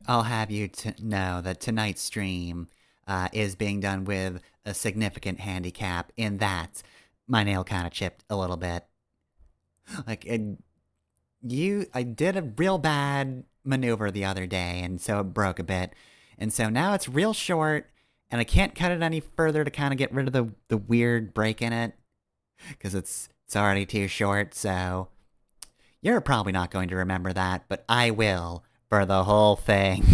I'll have you know that tonight's stream is being done with a significant handicap in that my nail kind of chipped a little bit. Like, I did a real bad maneuver the other day, and so it broke a bit. And so now it's real short, and I can't cut it any further to kind of get rid of the weird break in it, because it's already too short, so you're probably not going to remember that, but I will for the whole thing.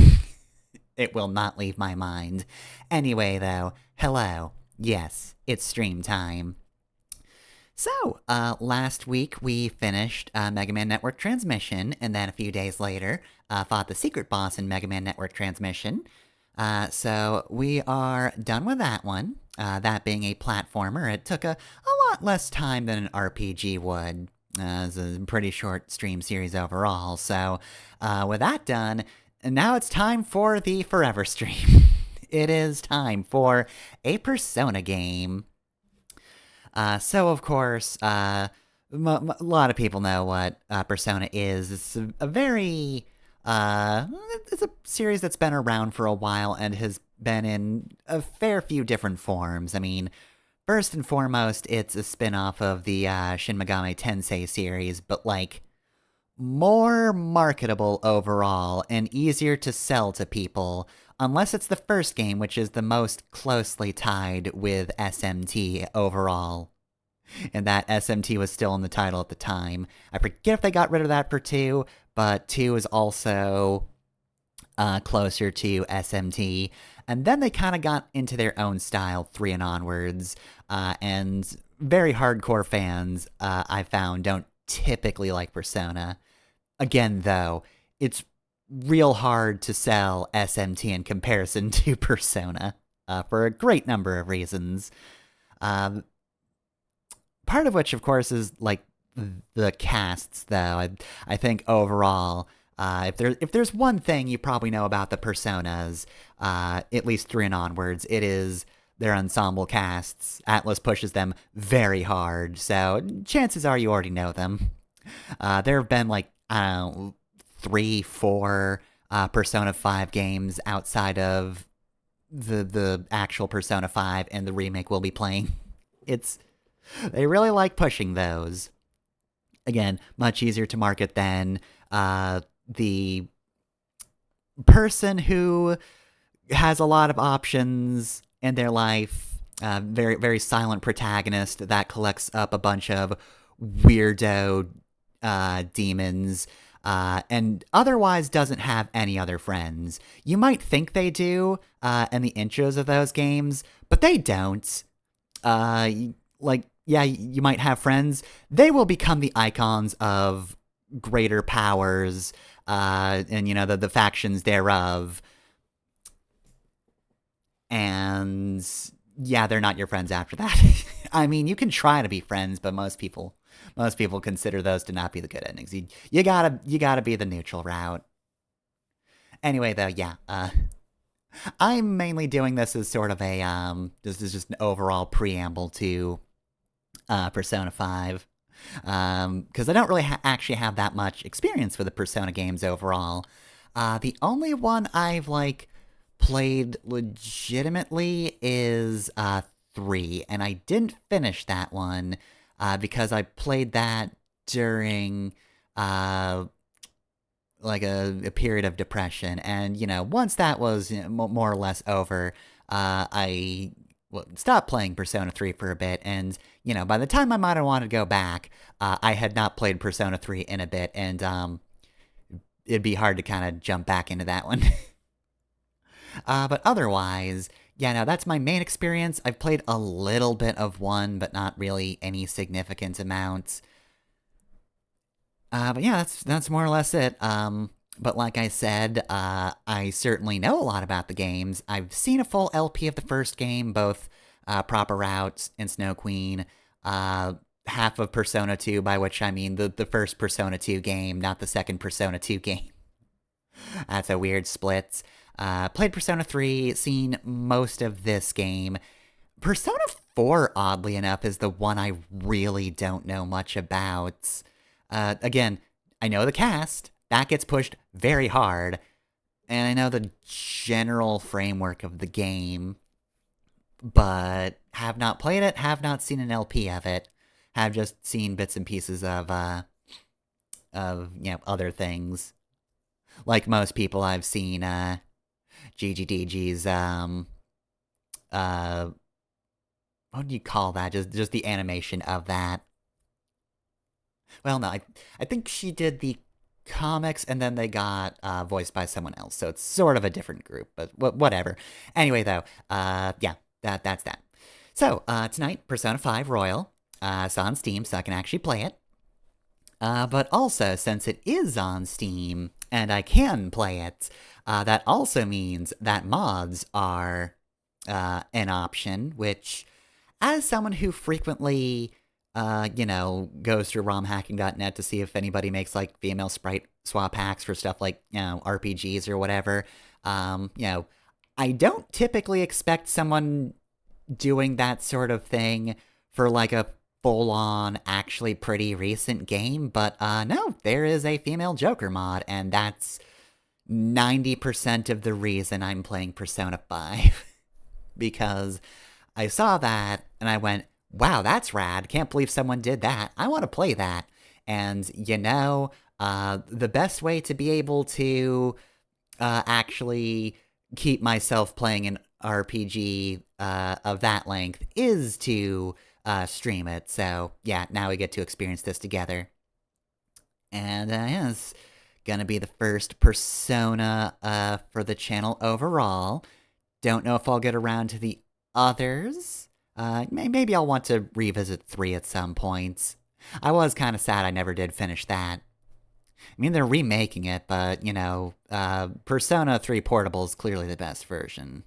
It will not leave my mind. Anyway, though, hello. Yes, it's stream time. So, last week we finished Mega Man Network Transmission, and then a few days later, fought the secret boss in Mega Man Network Transmission. So we are done with that one. That being a platformer, it took a lot less time than an RPG would. It's a pretty short stream series overall. So, with that done, now it's time for the Forever stream. It is time for a Persona game. So, of course, a lot of people know what Persona is. It's a very. It's a series that's been around for a while and has been in a fair few different forms. I mean, first and foremost, it's a spin off of the Shin Megami Tensei series, but like more marketable overall and easier to sell to people, unless it's the first game, which is the most closely tied with SMT overall. And that SMT was still in the title at the time. I forget if they got rid of that for 2, but 2 is also closer to SMT. And then they kind of got into their own style 3 and onwards. And very hardcore fans, I found, don't typically like Persona. Again, though, it's real hard to sell SMT in comparison to Persona for a great number of reasons. Part of which, of course, is like the casts, though. I think overall, if there's one thing you probably know about the Personas, at least 3 and onwards, it is their ensemble casts. Atlas pushes them very hard, so chances are you already know them. There have been like, I don't know, 3, 4 Persona 5 games outside of the actual Persona 5 and the remake we'll be playing. They really like pushing those. Again, much easier to market than the person who has a lot of options in their life. Very, very silent protagonist that collects up a bunch of weirdo demons, and otherwise doesn't have any other friends. You might think they do in the intros of those games, but they don't. Yeah, you might have friends. They will become the icons of greater powers, and the factions thereof. And yeah, they're not your friends after that. I mean, you can try to be friends, but most people consider those to not be the good endings. You gotta be the neutral route. Anyway, though, yeah, I'm mainly doing this as sort of this is just an overall preamble to Persona 5. Because I don't really actually have that much experience with the Persona games overall. The only one I've, played legitimately is 3, and I didn't finish that one because I played that during a period of depression, and once that was more or less over, I stopped playing Persona 3 for a bit, and by the time I might have wanted to go back, I had not played Persona 3 in a bit, and it'd be hard to kind of jump back into that one. But otherwise, yeah, no, that's my main experience. I've played a little bit of 1, but not really any significant amounts. But yeah, that's more or less it. But like I said, I certainly know a lot about the games. I've seen a full LP of the first game, both Proper Route and Snow Queen. Half of Persona 2, by which I mean the first Persona 2 game, not the second Persona 2 game. That's a weird split. Played Persona 3, seen most of this game. Persona 4, oddly enough, is the one I really don't know much about. Again, I know the cast. That gets pushed very hard. and I know the general framework of the game, but have not played it, have not seen an LP of it, have just seen bits and pieces of other things. Like most people, I've seen GGDG's what do you call that? Just the animation of that. Well, no, I think she did the comics, and then they got voiced by someone else, so it's sort of a different group, but whatever. Anyway, though, yeah, that's that. So, tonight, Persona 5 Royal. It's on Steam, so I can actually play it. But also, since it is on Steam, and I can play it, that also means that mods are an option, which, as someone who frequently, goes through romhacking.net to see if anybody makes, like, female sprite swap packs for stuff like, RPGs or whatever, I don't typically expect someone doing that sort of thing for, like, a full-on, actually pretty recent game, but, no, there is a female Joker mod, and that's 90% of the reason I'm playing Persona 5. Because I saw that, and I went, wow, that's rad, can't believe someone did that, I want to play that. And, the best way to be able to actually keep myself playing an RPG of that length is to stream it. So, yeah, now we get to experience this together. And, yeah, it's gonna be the first Persona for the channel overall. Don't know if I'll get around to the others. Maybe I'll want to revisit 3 at some point. I was kind of sad I never did finish that. I mean, they're remaking it, but, Persona 3 Portable is clearly the best version.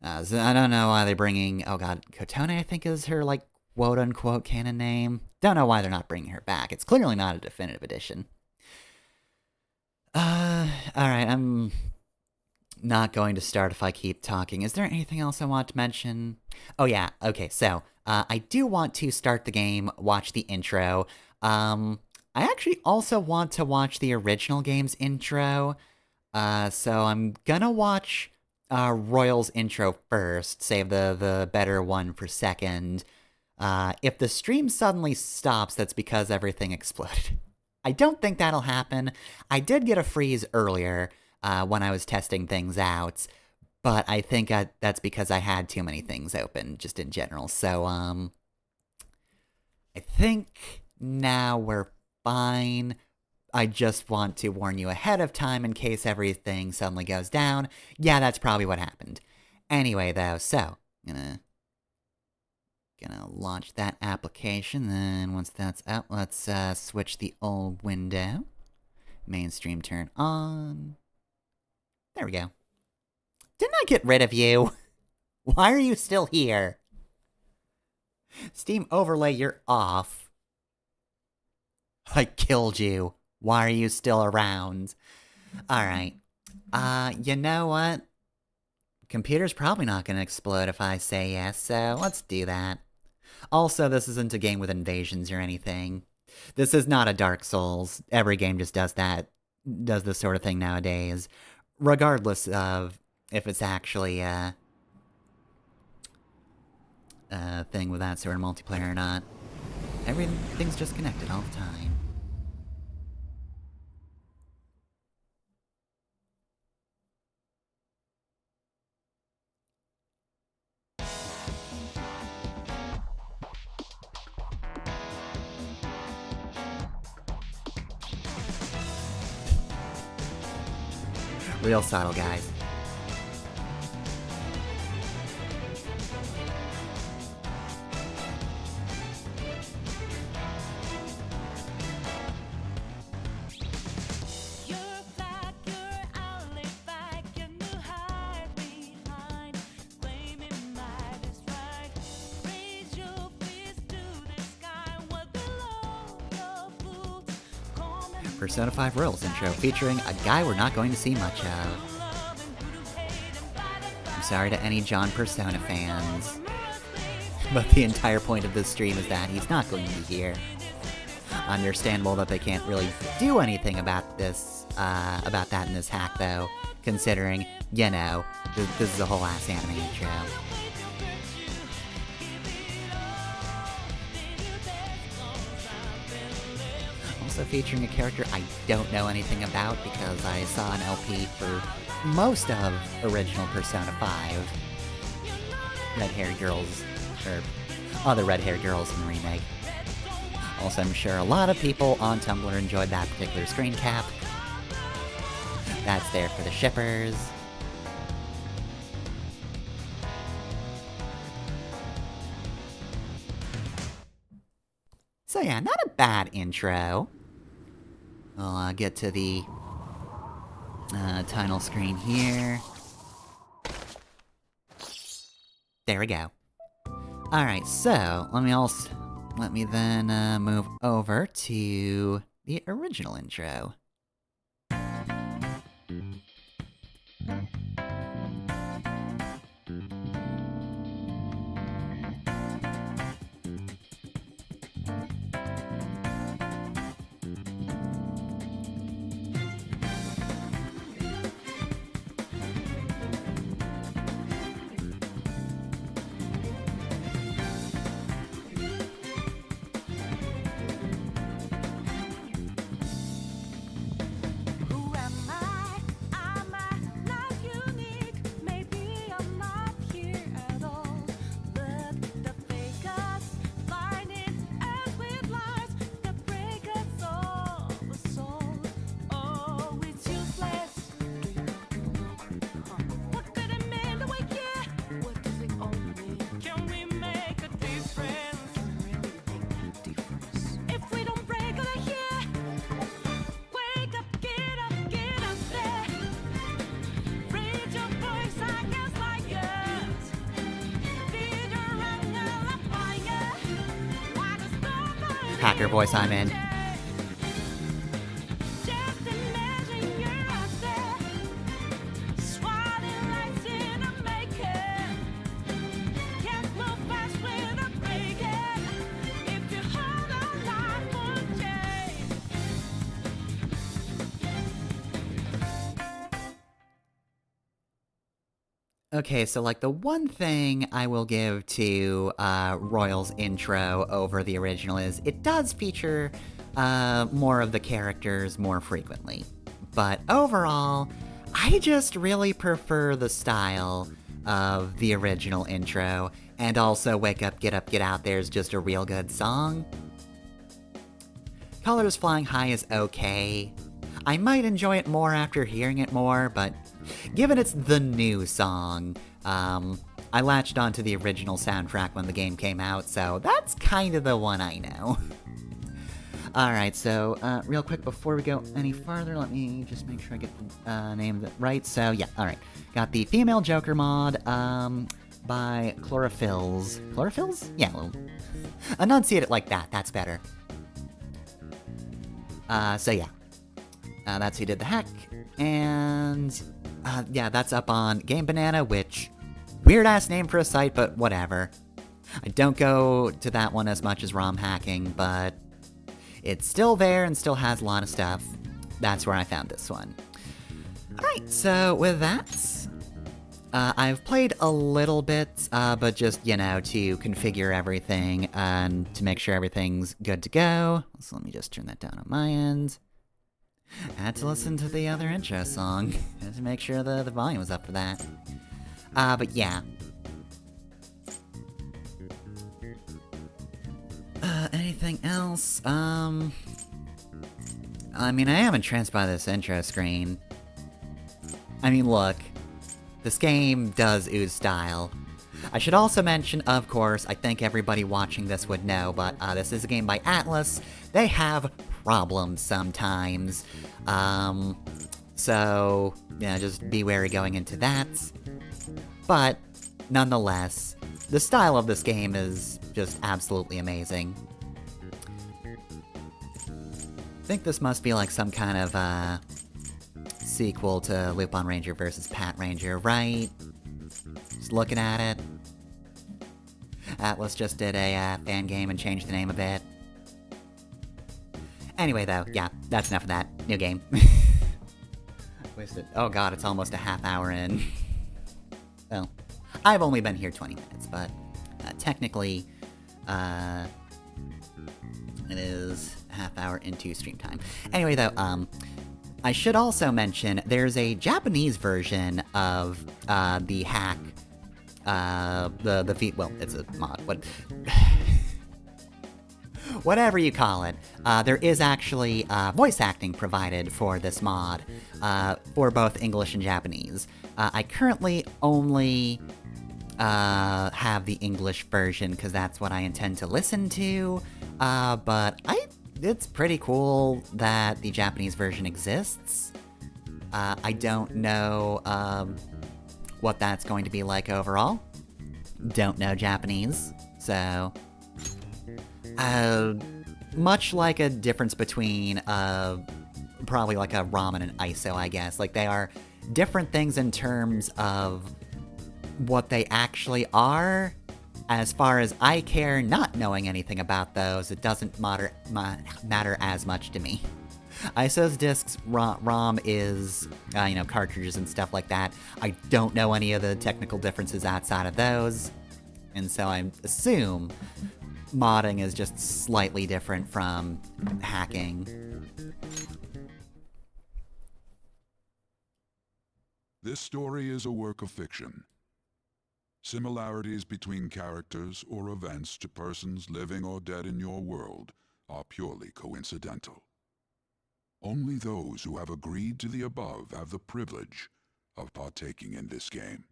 So I don't know why they're bringing... Oh god, Kotone, I think, is her, like, quote-unquote canon name. Don't know why they're not bringing her back. It's clearly not a definitive edition. Alright, I'm not going to start if I keep talking. Is there anything else I want to mention? Oh yeah, okay, so, I do want to start the game, watch the intro. I actually also want to watch the original game's intro, so I'm gonna watch Royal's intro first, save the better one for second. If the stream suddenly stops, that's because everything exploded. I don't think that'll happen. I did get a freeze earlier when I was testing things out, but I think that's because I had too many things open, just in general. So, I think now we're fine. I just want to warn you ahead of time in case everything suddenly goes down. Yeah, that's probably what happened. Anyway, though, so, gonna launch that application, then once that's out, let's switch the old window. Mainstream turn on. There we go. Didn't I get rid of you? Why are you still here? Steam overlay, you're off. I killed you. Why are you still around? Alright. You know what? Computer's probably not gonna explode if I say yes, so let's do that. Also, this isn't a game with invasions or anything. This is not a Dark Souls. Every game just does this sort of thing nowadays. Regardless of if it's actually a thing with that sort of multiplayer or not. Everything's just connected all the time. Real subtle, guys. Persona 5 Royals intro featuring a guy we're not going to see much of. I'm sorry to any John Persona fans, but the entire point of this stream is that he's not going to be here. Understandable that they can't really do anything about this about that in this hack, though, considering, you know, this is a whole ass anime intro. Also featuring a character I don't know anything about because I saw an LP for most of original Persona 5. Red-haired girls, or other red-haired girls in the remake. Also, I'm sure a lot of people on Tumblr enjoyed that particular screen cap. That's there for the shippers. So yeah, not a bad intro. I'll get to the title screen here. There we go. Alright, so let me then move over to the original intro. Hacker voice I'm in. Okay, so like the one thing I will give to Royal's intro over the original is it does feature more of the characters more frequently. But overall, I just really prefer the style of the original intro, and also Wake Up, Get Out There is just a real good song. Colors Flying High is okay. I might enjoy it more after hearing it more, but given it's the new song, I latched onto the original soundtrack when the game came out, so that's kind of the one I know. Alright, so real quick before we go any farther, let me just make sure I get the name right. So yeah, alright. Got the Female Joker mod by Chlorophylls. Chlorophylls? Yeah, well, enunciate it like that, that's better. So yeah. That's who did the hack, and yeah, that's up on Game Banana, which, weird-ass name for a site, but whatever. I don't go to that one as much as ROM hacking, but it's still there and still has a lot of stuff. That's where I found this one. Alright, so with that, I've played a little bit, but just, you know, to configure everything and to make sure everything's good to go. So let me just turn that down on my end. I had to listen to the other intro song, just to make sure the volume was up for that. But yeah. Anything else? I mean, I am entranced by this intro screen. I mean, look. This game does ooze style. I should also mention, of course, I think everybody watching this would know, but this is a game by Atlus. They have problems sometimes. So, yeah, just be wary going into that. But, nonetheless, the style of this game is just absolutely amazing. I think this must be like some kind of, sequel to Lupin Ranger vs. Pat Ranger, right? Just looking at it. Atlus just did a fan game and changed the name a bit. Anyway, though, yeah, that's enough of that. New game. Wasted. Oh god, it's almost a half hour in. Well, I've only been here 20 minutes, but technically, it is a half hour into stream time. Anyway, though, I should also mention there's a Japanese version of the hack. Well, it's a mod. Whatever you call it, there is actually voice acting provided for this mod, for both English and Japanese. I currently only have the English version because that's what I intend to listen to, but it's pretty cool that the Japanese version exists. I don't know what that's going to be like overall. Don't know Japanese, so... much like a difference between, probably like a ramen and ISO, I guess. Like, they are different things in terms of what they actually are. As far as I care, not knowing anything about those, it doesn't matter as much to me. ISO's discs, ROM is, cartridges and stuff like that. I don't know any of the technical differences outside of those, and so I assume modding is just slightly different from hacking. This story is a work of fiction. Similarities between characters or events to persons living or dead in your world are purely coincidental. Only those who have agreed to the above have the privilege of partaking in this game.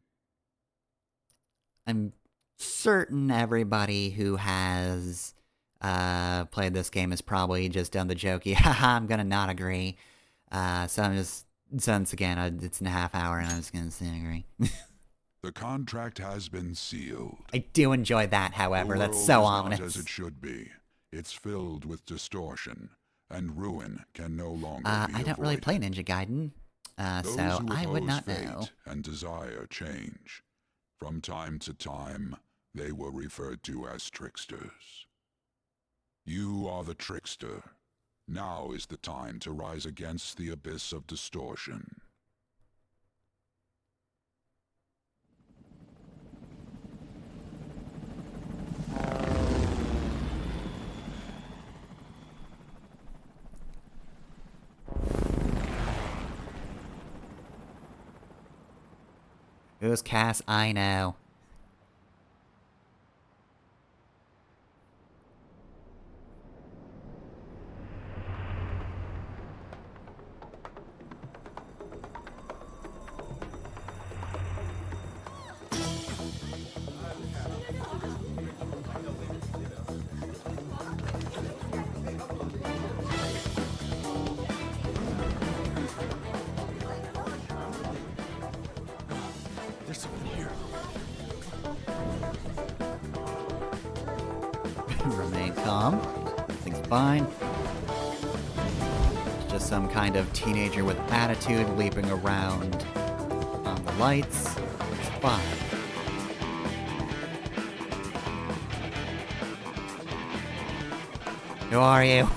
I'm certain everybody who has played this game has probably just done the jokey, haha, I'm gonna not agree. So I'm just, since again, it's in a half hour and I'm just gonna say agree. The contract has been sealed. I do enjoy that, however, that's so ominous. Not as it should be. It's filled with distortion, and ruin can no longer be I don't really avoided. play Ninja Gaiden, so I would not know. And desire change. From time to time, they were referred to as tricksters. You are the trickster. Now is the time to rise against the abyss of distortion. Who's Cass? I know. There's someone here. Remain calm. Everything's fine. It's just some kind of teenager with attitude leaping around on the lights. It's fine. Who are you?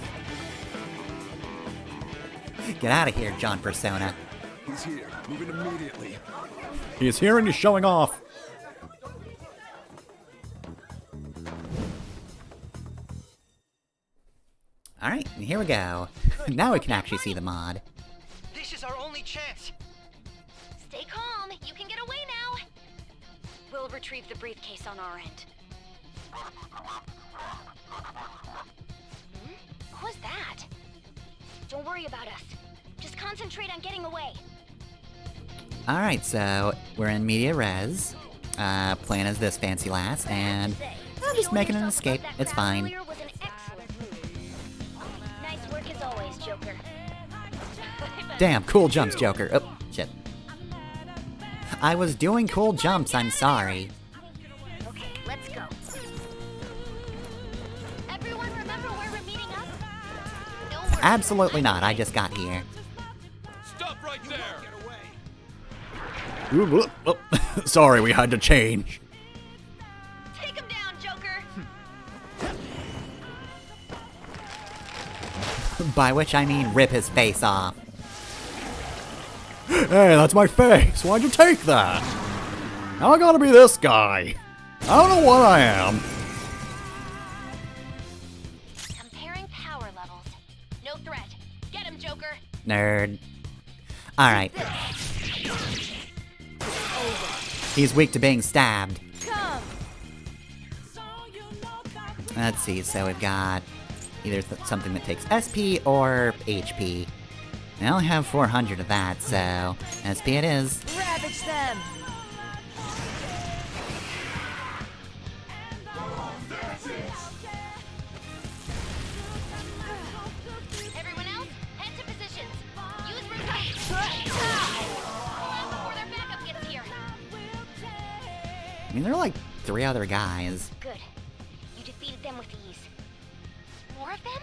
Get out of here, John Persona. He's here. Moving immediately. He is here and he's showing off. Alright, here we go. Now we can actually see the mod. This is our only chance. Stay calm. You can get away now. We'll retrieve the briefcase on our end. What was that? Don't worry about us. Just concentrate on getting away. Alright, so we're in media res. Playing as this fancy lass, and I'm just making an escape. It's fine. Nice work as always, Joker. Damn, cool jumps, Joker. Oh, shit. I was doing cool jumps, I'm sorry. Okay, let's go. Everyone remember where we're meeting up? No worries. Absolutely not, I just got here. Stop right there. Oh, sorry, we had to change. Take him down, Joker. By which I mean rip his face off. Hey, that's my face. Why'd you take that? Now I gotta be this guy. I don't know what I am. Comparing power levels. No threat. Get him, Joker. Nerd. Alright. He's weak to being stabbed. Come. Let's see, so we've got either something that takes SP or HP. I only have 400 of that, so SP it is. Ravage them. Everyone else, head to positions. Use rotate. Pull out before their backup gets here. I mean, there are like 3 other guys. Good. You defeated them with ease. More of them?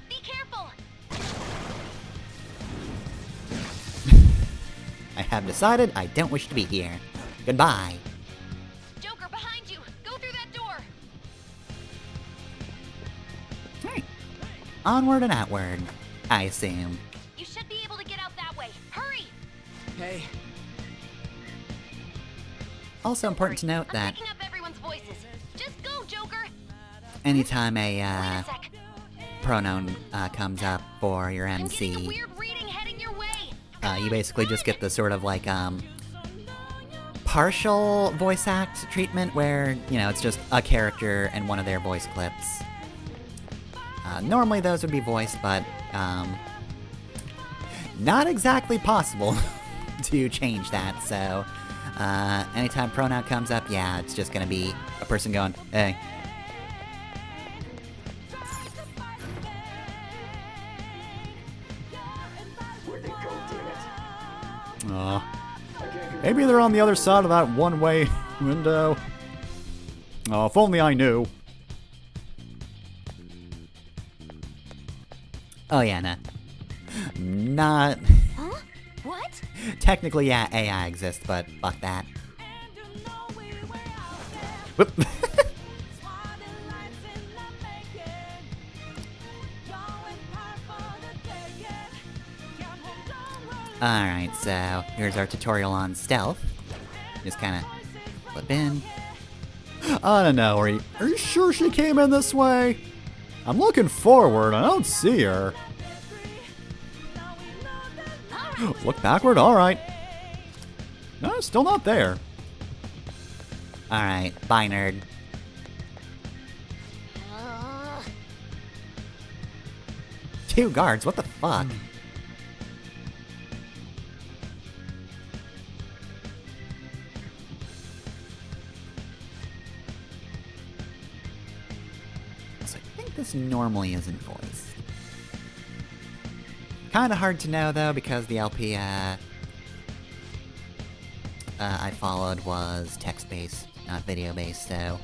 Be careful. I have decided I don't wish to be here. Goodbye. Joker, behind you. Go through that door. Hey. Onward and outward, I assume. You should be able to get out that way. Hurry. Hey, Also important to note I'm that picking up everyone's voices. Just go, Joker. anytime Wait a a sec. pronoun comes up for your I'm getting a MC, weird reading heading your way. you basically just get the sort of like partial voice act treatment where, you know, it's just a character and one of their voice clips. Normally those would be voiced, but not exactly possible to change that, so anytime pronoun comes up, yeah, it's just gonna be a person going, hey. Maybe they're on the other side of that one-way window. Oh, if only I knew. Oh yeah, nah. Not... Huh? What? Technically, yeah, AI exists, but fuck that. Whoop. Alright, so here's our tutorial on stealth. Just kinda flip in. I don't know, are you sure she came in this way? I'm looking forward, I don't see her. Look backward, alright. No, still not there. Alright, bye nerd. Uh, 2 guards, what the fuck? So I think this normally isn't voiced. Kinda hard to know though, because the LP I followed was text-based, not video-based, so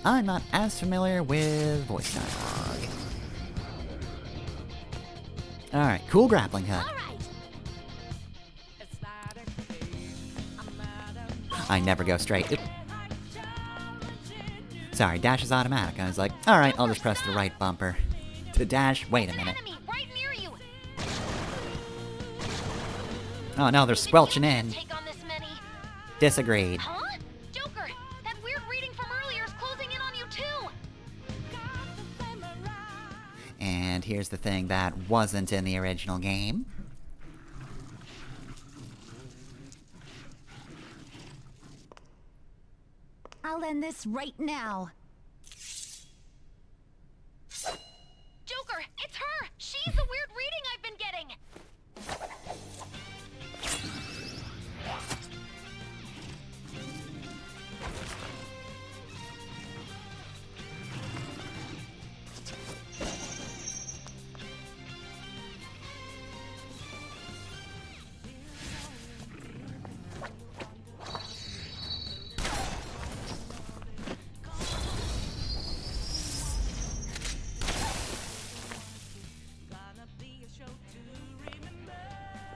I'm not as familiar with voice dialogue. Alright, cool grappling hook. all right. I never go straight. Oop. Sorry, dash is automatic. I was like, alright, I'll just press the right bumper. To dash, wait a minute. Enemy right near you. Oh no, they're squelching in. Take on this many. Disagreed. Huh? Joker, that weird reading from earlier is closing in on you too. And here's the thing that wasn't in the original game. I'll end this right now. Joker, it's her. She's the weird reading I've been getting.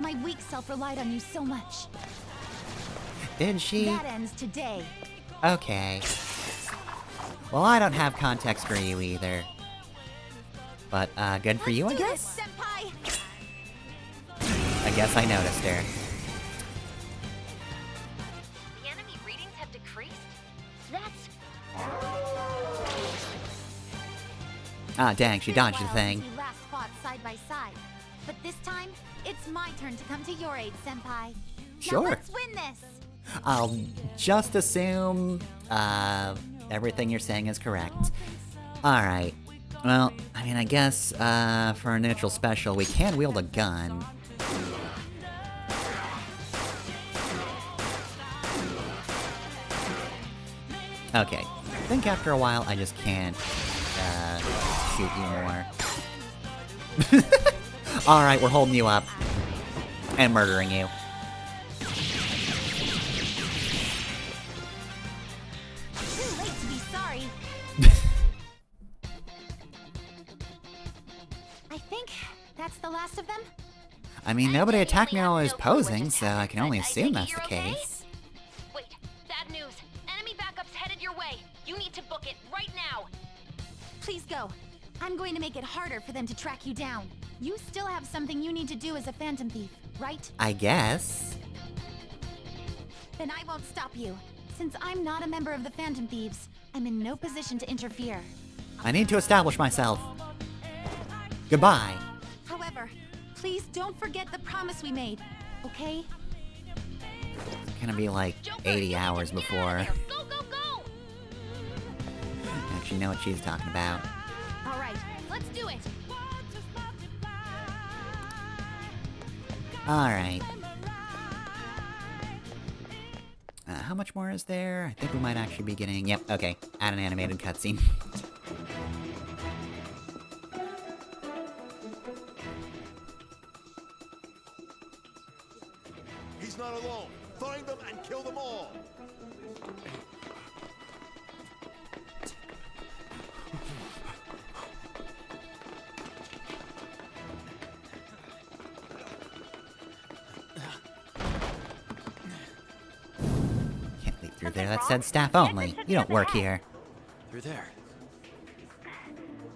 My weak self relied on you so much. Did she? That ends today. Okay. Well, I don't have context for you either. But, good for you, I Do guess? this, senpai! guess I noticed her. The enemy readings have decreased? That's... Ah, dang, she dodged the While thing. since we last fought side by side. But this time, it's my turn to come to your aid, Senpai. Sure. Now let's win this! I'll just assume, everything you're saying is correct. Alright. Well, I mean, I guess, for a neutral special, we can wield a gun. Okay. I think after a while, I just can't, shoot you more. Alright, we're holding you up. And murdering you. Too late to be sorry. I think that's the last of them. I mean, nobody I attacked me while I was genuinely have no clue what posing, just so I happened, can only but I assume take it that's the you're okay? case. Wait, bad news. Enemy backup's headed your way. You need to book it right now. Please go. I'm going to make it harder for them to track you down. You still have something you need to do as a Phantom Thief, right? I guess. Then I won't stop you. Since I'm not a member of the Phantom Thieves, I'm in no position to interfere. I need to establish myself. Goodbye. However, please don't forget the promise we made, okay? It's gonna be like Joker, 80 you hours need to get out of before there. Go, go, go! I actually know what she's talking about. All right, let's do it. Alright. How much more is there? I think we might actually be getting... Yep, okay. Add an animated cutscene. He's not alone. Find them and kill them all. Can't leap through there. That said staff only. You don't work here. They're there.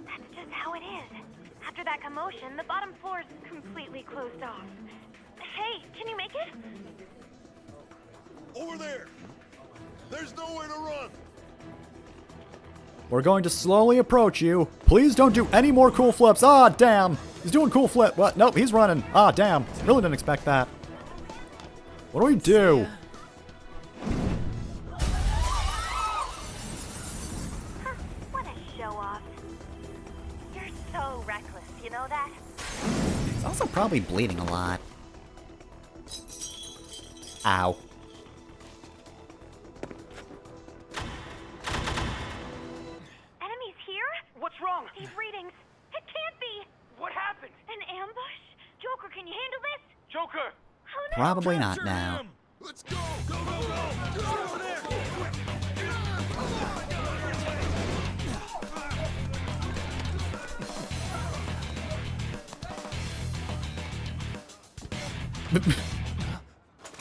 That's just how it is. After that commotion, the bottom floor is completely closed off. Hey, can you make it? Over there. There's nowhere to run. We're going to slowly approach you. Please don't do any more cool flips. Ah, damn. He's doing cool flip. What? Nope, he's running. Ah, damn. Really didn't expect that. What do we do? Huh, what a show off. You're so reckless, you know that? He's also probably bleeding a lot. Ow. Enemies here? What's wrong? These readings. It can't be. What happened? An ambush? Joker, can you handle this? Joker! Oh no. Probably not now. Let's go. Go, go, go. Get over there.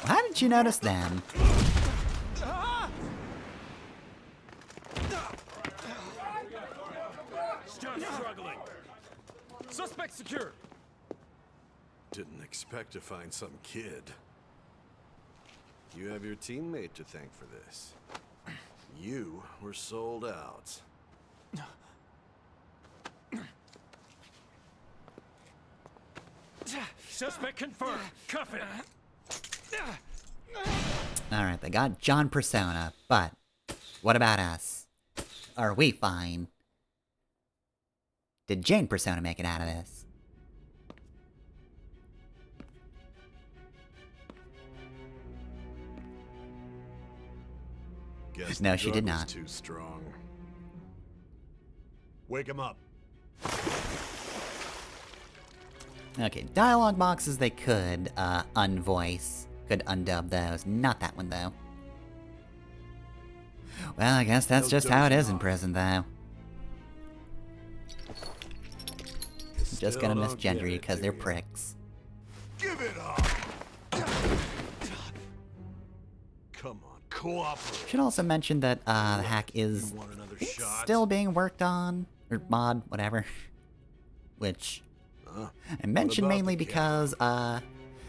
How did you notice them? Just struggling. Suspect secure. Didn't expect to find some kid. You have your teammate to thank for this. You were sold out. Suspect confirmed. Cuff it. Alright, they got John Persona, but what about us? Are we fine? Did Jane Persona make it out of this? Guess No, the she drug did was not. Too strong. Wake him up. Okay, dialogue boxes they could, unvoice. Could undub those. Not that one, though. Well, I guess that's No just how it dozing is in off. prison, though. Just gonna Still don't misgender give you it because to they're you. pricks. Give it up. Come on, cooperate. Should also mention that, the hack is You want another shot? still being worked on. Or mod, whatever. Which Huh? I mention about mainly the because,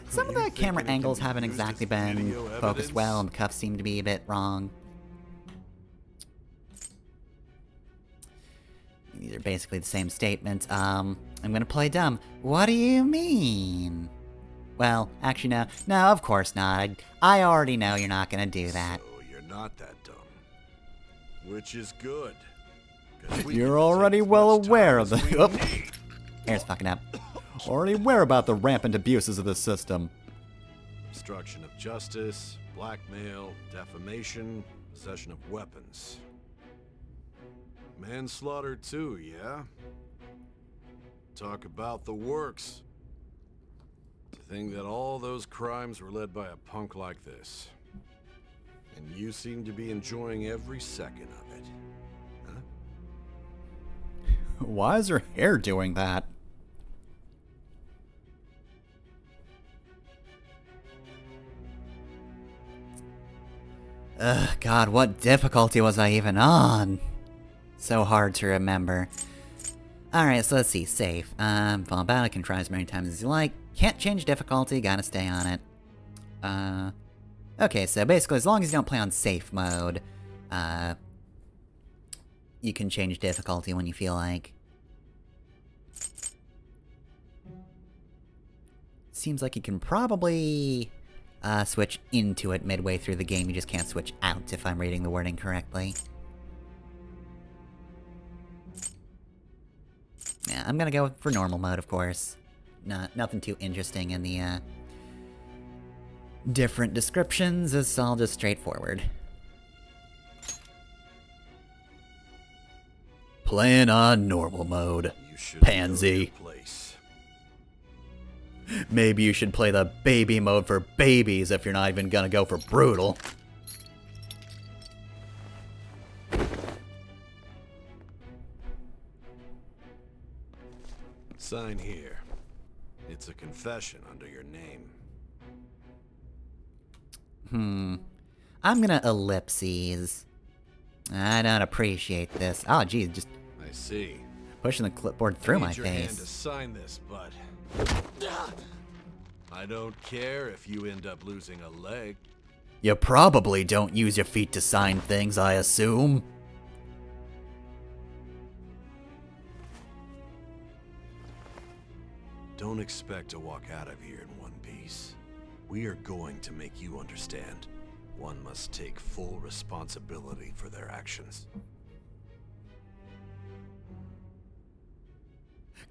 Some of You the thinking camera it can angles be haven't used exactly as been video focused well, and evidence? the cuffs seem to be a bit wrong. These are basically the same statements. I'm gonna play dumb. What do you mean? Well, actually, no. No, of course not. I already know you're not gonna do that. So you're not that dumb. Which is good. 'Cause we You're get to already take as well much aware time of as the- we Oop. need. Here's fucking up. Already aware about the rampant abuses of this system. Obstruction of justice, blackmail, defamation, possession of weapons. Manslaughter too, yeah? Talk about the works. To think that all those crimes were led by a punk like this. And you seem to be enjoying every second of it. Huh? Why is her hair doing that? Ugh, God, what difficulty was I even on? So hard to remember. Alright, so let's see. Safe. Fall back, can try as many times as you like. Can't change difficulty, gotta stay on it. Okay, so basically, as long as you don't play on safe mode, you can change difficulty when you feel like. Seems like you can probably switch into it midway through the game, you just can't switch out if I'm reading the wording correctly. Yeah, I'm gonna go for normal mode, of course. Nothing too interesting in the different descriptions, it's all just straightforward. Playing on normal mode. You should Pansy. know your place. Maybe you should play the baby mode for babies if you're not even gonna go for brutal. Sign here. It's a confession under your name. I'm gonna ellipses. I don't appreciate this. Oh, geez, just I see. pushing the clipboard through my Need your hand to face. sign this, bud. I don't care if you end up losing a leg. You probably don't use your feet to sign things, I assume. Don't expect to walk out of here in one piece. We are going to make you understand. One must take full responsibility for their actions.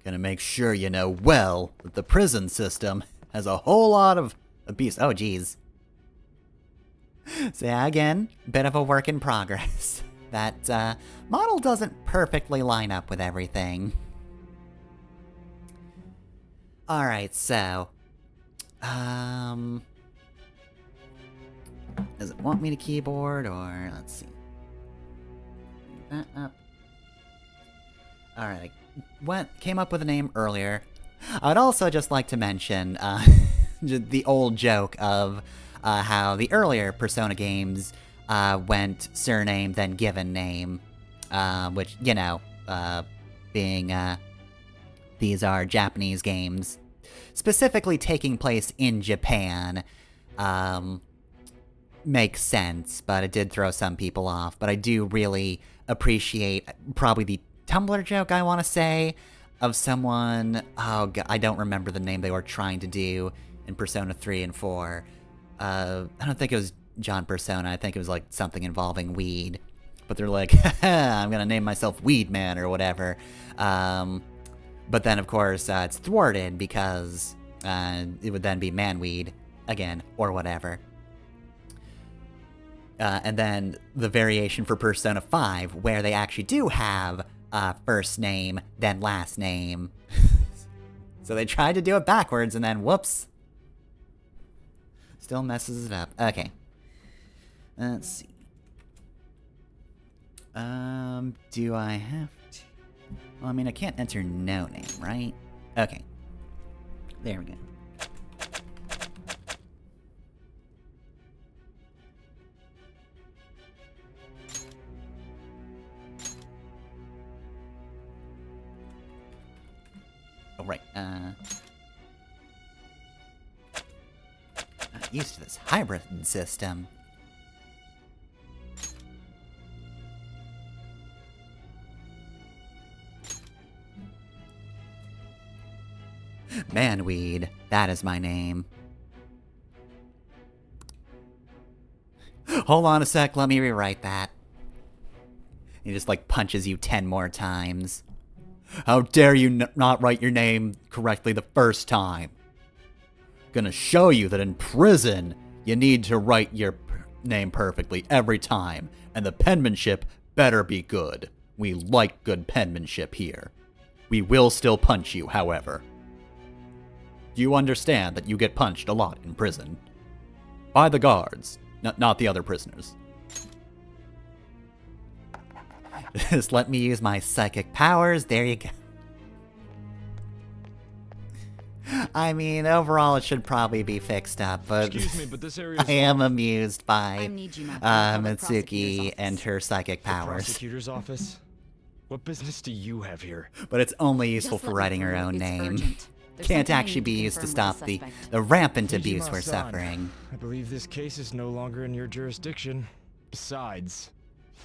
Gonna make sure you know well that the prison system has a whole lot of abuse. Oh, geez. So yeah, again, bit of a work in progress. That model doesn't perfectly line up with everything. Alright, so... Does it want me to keyboard, or... Let's see. That up. Alright, came up with a name earlier. I'd also just like to mention, the old joke of how the earlier Persona games went surname then given name, which, you know, being, these are Japanese games, specifically taking place in Japan, makes sense, but it did throw some people off. But I do really appreciate probably the Tumblr joke, I want to say, of someone, oh god, I don't remember the name they were trying to do in Persona 3 and 4. I don't think it was John Persona, I think it was like something involving weed. But they're like, haha, I'm gonna name myself Weed Man or whatever. But then, of course, it's thwarted because it would then be Manweed again, or whatever. And then the variation for Persona 5, where they actually do have first name, then last name. So they tried to do it backwards, and then whoops. Still messes it up. Okay. Let's see. Do I have to? Well, I mean, I can't enter no name, right? Okay. There we go. Oh, right, used to this hybrid system. Manweed, that is my name. Hold on a sec, let me rewrite that. He just, like, punches you 10 more times. How dare you not write your name correctly the first time? Gonna show you that in prison, you need to write your name perfectly every time, and the penmanship better be good. We like good penmanship here. We will still punch you, however. You understand that you get punched a lot in prison. By the guards, not the other prisoners. Just let me use my psychic powers, there you go. I mean, overall it should probably be fixed up, but Excuse me, but this area is I am amused by I'm Nijima, public Mitsuki prosecutor's and her psychic the powers. prosecutor's office. What business do you have here? But it's only useful Just for let me writing her through. own It's name. urgent. There's Can't something I actually need be to used to confirm with stop the, suspect. the rampant abuse we're Nijima-san, suffering. I believe this case is no longer in your jurisdiction. Besides,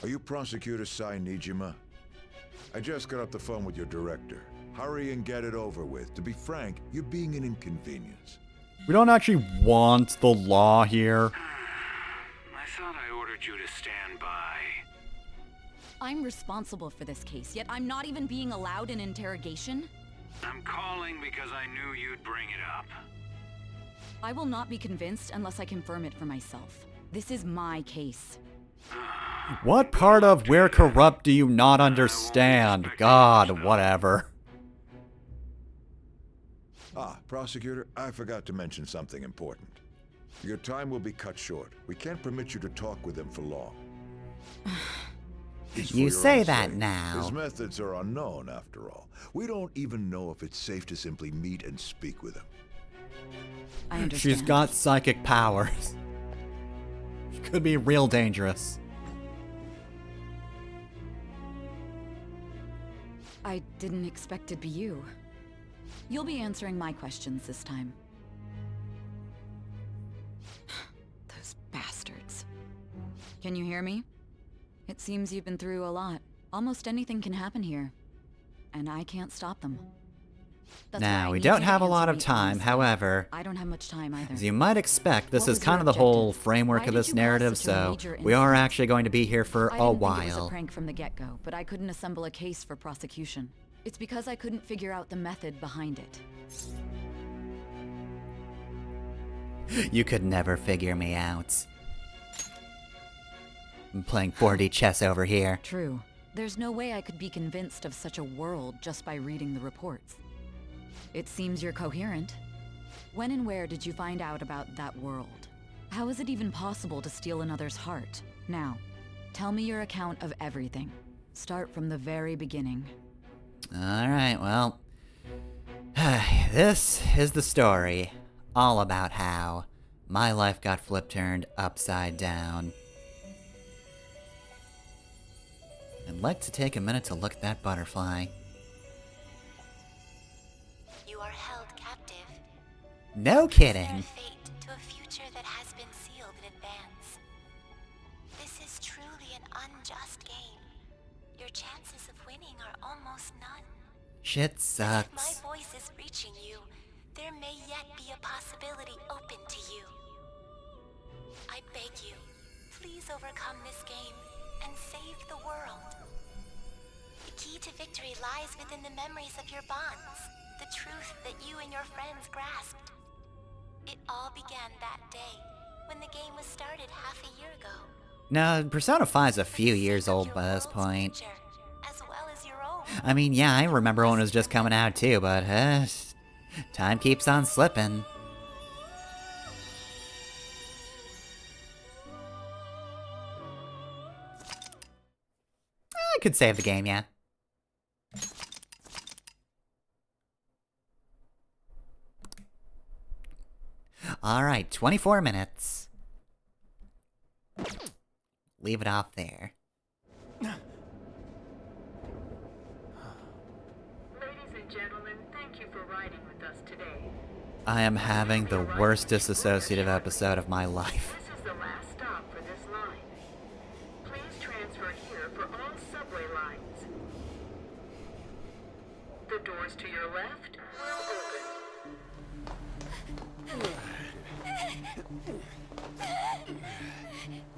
Are you Prosecutor Sai Nijima? I just got off the phone with your director. Hurry and get it over with. To be frank, you're being an inconvenience. We don't actually want the law here. I thought I ordered you to stand by. I'm responsible for this case, yet I'm not even being allowed an interrogation? I'm calling because I knew you'd bring it up. I will not be convinced unless I confirm it for myself. This is my case. What part of We're Corrupt do you not understand? God, whatever. Ah, Prosecutor, I forgot to mention something important. Your time will be cut short. We can't permit you to talk with him for long. It's for You your say own that sake. now. His methods are unknown, after all. We don't even know if it's safe to simply meet and speak with him. I understand. She's got psychic powers. She could be real dangerous. I didn't expect it'd be you. You'll be answering my questions this time. Those bastards. Can you hear me? It seems you've been through a lot. Almost anything can happen here. And I can't stop them. That's why I Now, we need don't you to have a lot answer of me time, honestly. however, I don't have much time either. as you might expect, this What is was kind your of the whole objective? framework Why of did this you cause narrative, such a so major we are incident? actually going to be here for I a didn't think it was a while. prank from the get-go, but I couldn't assemble a case for prosecution. It's because I couldn't figure out the method behind it. You could never figure me out. I'm playing 4D chess over here. True. There's no way I could be convinced of such a world just by reading the reports. It seems you're coherent. When and where did you find out about that world? How is it even possible to steal another's heart? Now, tell me your account of everything. Start from the very beginning. Alright, well. This is the story. All about how my life got flip-turned upside down. I'd like to take a minute to look at that butterfly. You are held captive. No Prisoner kidding. of fate to a future that has been sealed in advance. This is truly an unjust game. Your chances of winning are almost none. Shit If sucks. my voice is reaching you, there may yet be a possibility open to you. I beg you, please overcome this game and save the world. The key to victory lies within the memories of your bonds, the truth that you and your friends grasped. It all began that day, when the game was started half a year ago. No, Persona 5's a few years Of old your by this world's point. future, as well as your own. I mean, yeah, I remember when it was just coming out too, but time keeps on slipping. I could save the game, yeah. Alright, 24 minutes. Leave it off there. Ladies and gentlemen, thank you for riding with us today. I am having the worst disassociative episode of my life. This is the last stop for this line. Please transfer here for all subway lines. The doors to your left will open.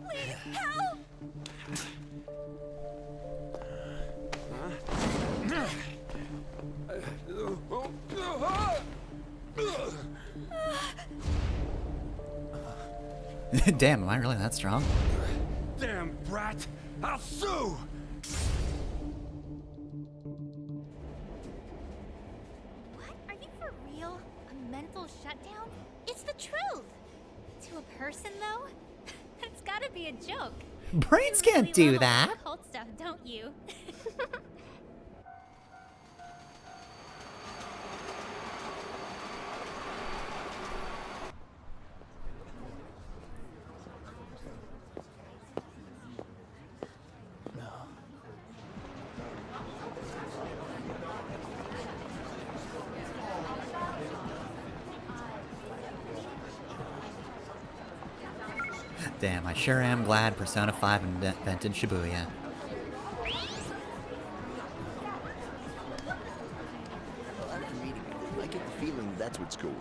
Please help! Damn, am I really that strong? Damn brat! I'll sue! What? Are you for real? A mental shutdown? It's the truth! To a person, though? That's gotta be a joke. Brains You can't really do love all that. the occult stuff, don't you? Damn, I sure am glad Persona 5 invented Shibuya. After meeting you, I get the feeling that's what's going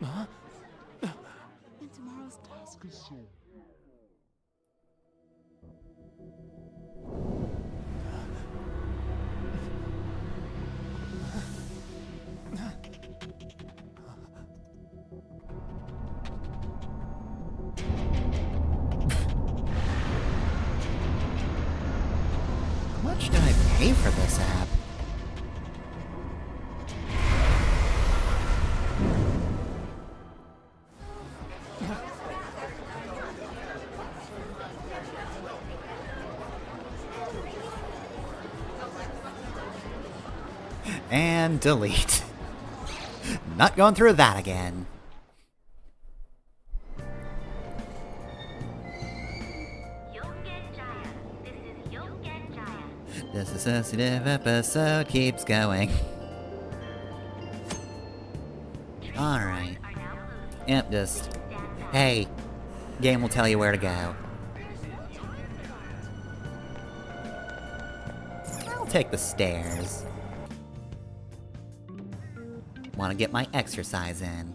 on. Huh? And tomorrow's task is so... How much did I pay for this app? And delete. Not going through that again. This associative episode keeps going. Alright. Yep, just... Hey, game will tell you where to go. I'll take the stairs. Want to get my exercise in.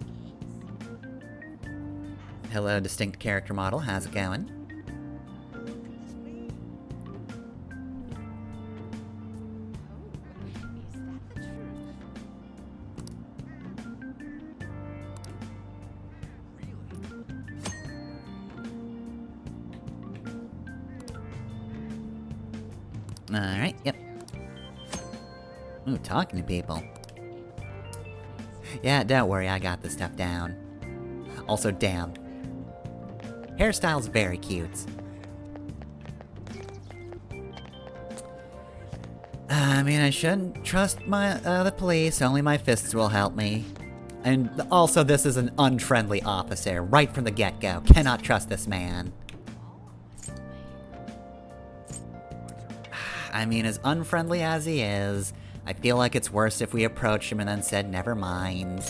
Hello, distinct character model. How's it going? Alright, yep. Ooh, talking to people. Yeah, don't worry, I got this stuff down. Also, damn. Hairstyle's very cute. I mean, I shouldn't trust the police, only my fists will help me. And also, this is an unfriendly officer, right from the get-go. Cannot trust this man. I mean, as unfriendly as he is, I feel like it's worse if we approached him and then said, never mind.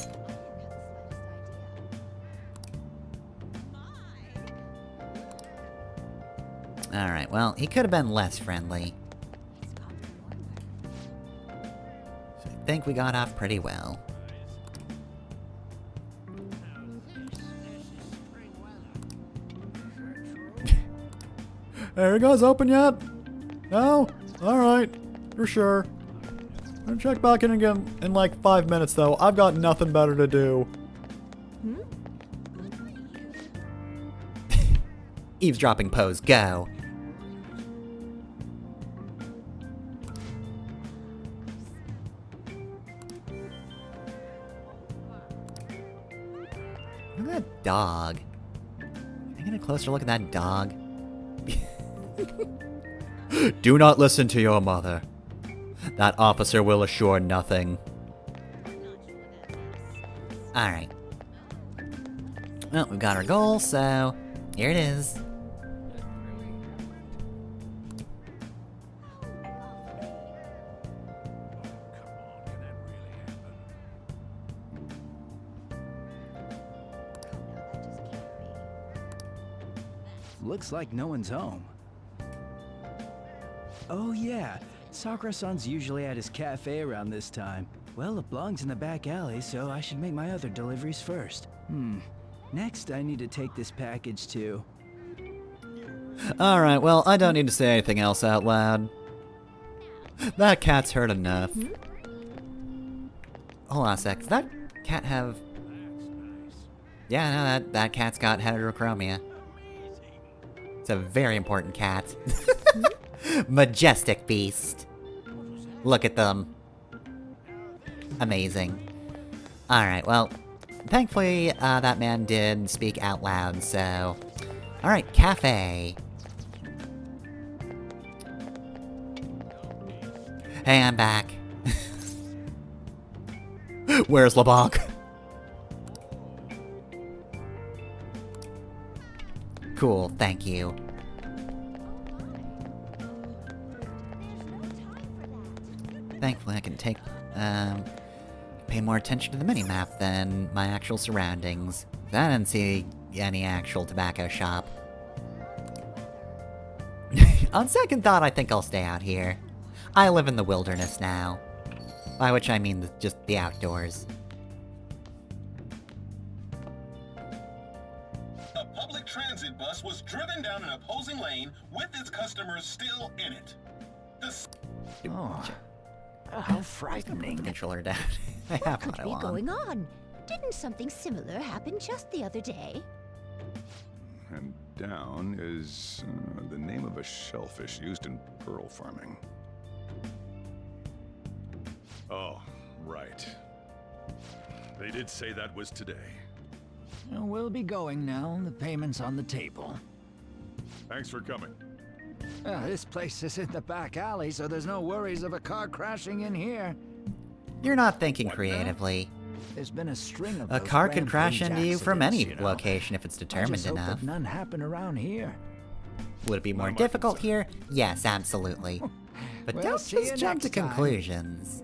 Alright, well, he could have been less friendly. So I think we got off pretty well. Hey, you guys open yet? No? Alright. For sure. I'm gonna check back in again in like 5 minutes though. I've got nothing better to do. Eavesdropping pose, go. Look at that dog. Can I get a closer look at that dog? Do not listen to your mother. That officer will assure nothing. Alright. Well, we've got our goal, so here it is. looks like no one's home. Oh yeah, Sakura-san's usually at his cafe around this time. Well, it belongs in the back alley, so I should make my other deliveries first. Next, I need to take this package to... Alright, well, I don't need to say anything else out loud. That cat's heard enough. Hold on a sec, does that cat have... Yeah, no, that cat's got heterochromia. It's a very important cat. Majestic beast. Look at them. Amazing. Alright, well, thankfully, that man did speak out loud, so... Alright, cafe. Hey, I'm back. Where's LeBlanc? Cool, thank you. Thankfully, I can pay more attention to the minimap than my actual surroundings. I didn't see any actual tobacco shop. On second thought, I think I'll stay out here. I live in the wilderness now. By which I mean just the outdoors. A public transit bus was driven down an opposing lane with its customers still in it. How frightening. Put the controller down. I have What could be going on? Didn't something similar happen just the other day? And down is the name of a shellfish used in pearl farming. Oh, right. They did say that was today. Well, we'll be going now. The payment's on the table. Thanks for coming. This place is in the back alley, so there's no worries of a car crashing in here. You're not thinking creatively. There's been a string of A those car could rampage crash into you from any accidents, you know. location if it's I determined just hope enough. that none happen around here. Would it be more difficult here? Yes, absolutely. But Well, don't see you just jump to next time. conclusions.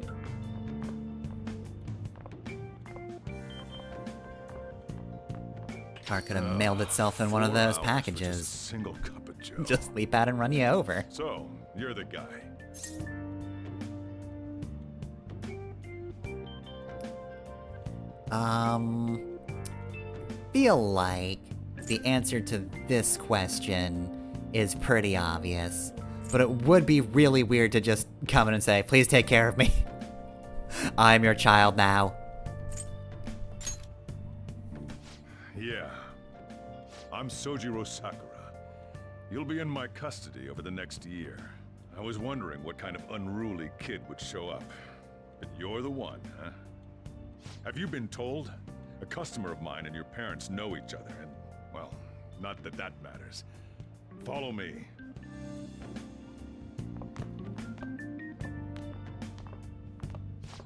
Car could have mailed itself in one of 4 those hours for just a packages. single cup of joe. Just leap out and run you over. So, you're the guy. Feel like the answer to this question is pretty obvious. But it would be really weird to just come in and say, please take care of me. I'm your child now. Yeah. I'm Sojiro Sakura. You'll be in my custody over the next year. I was wondering what kind of unruly kid would show up. But you're the one, huh? Have you been told? A customer of mine and your parents know each other, and, well, not that that matters. Follow me.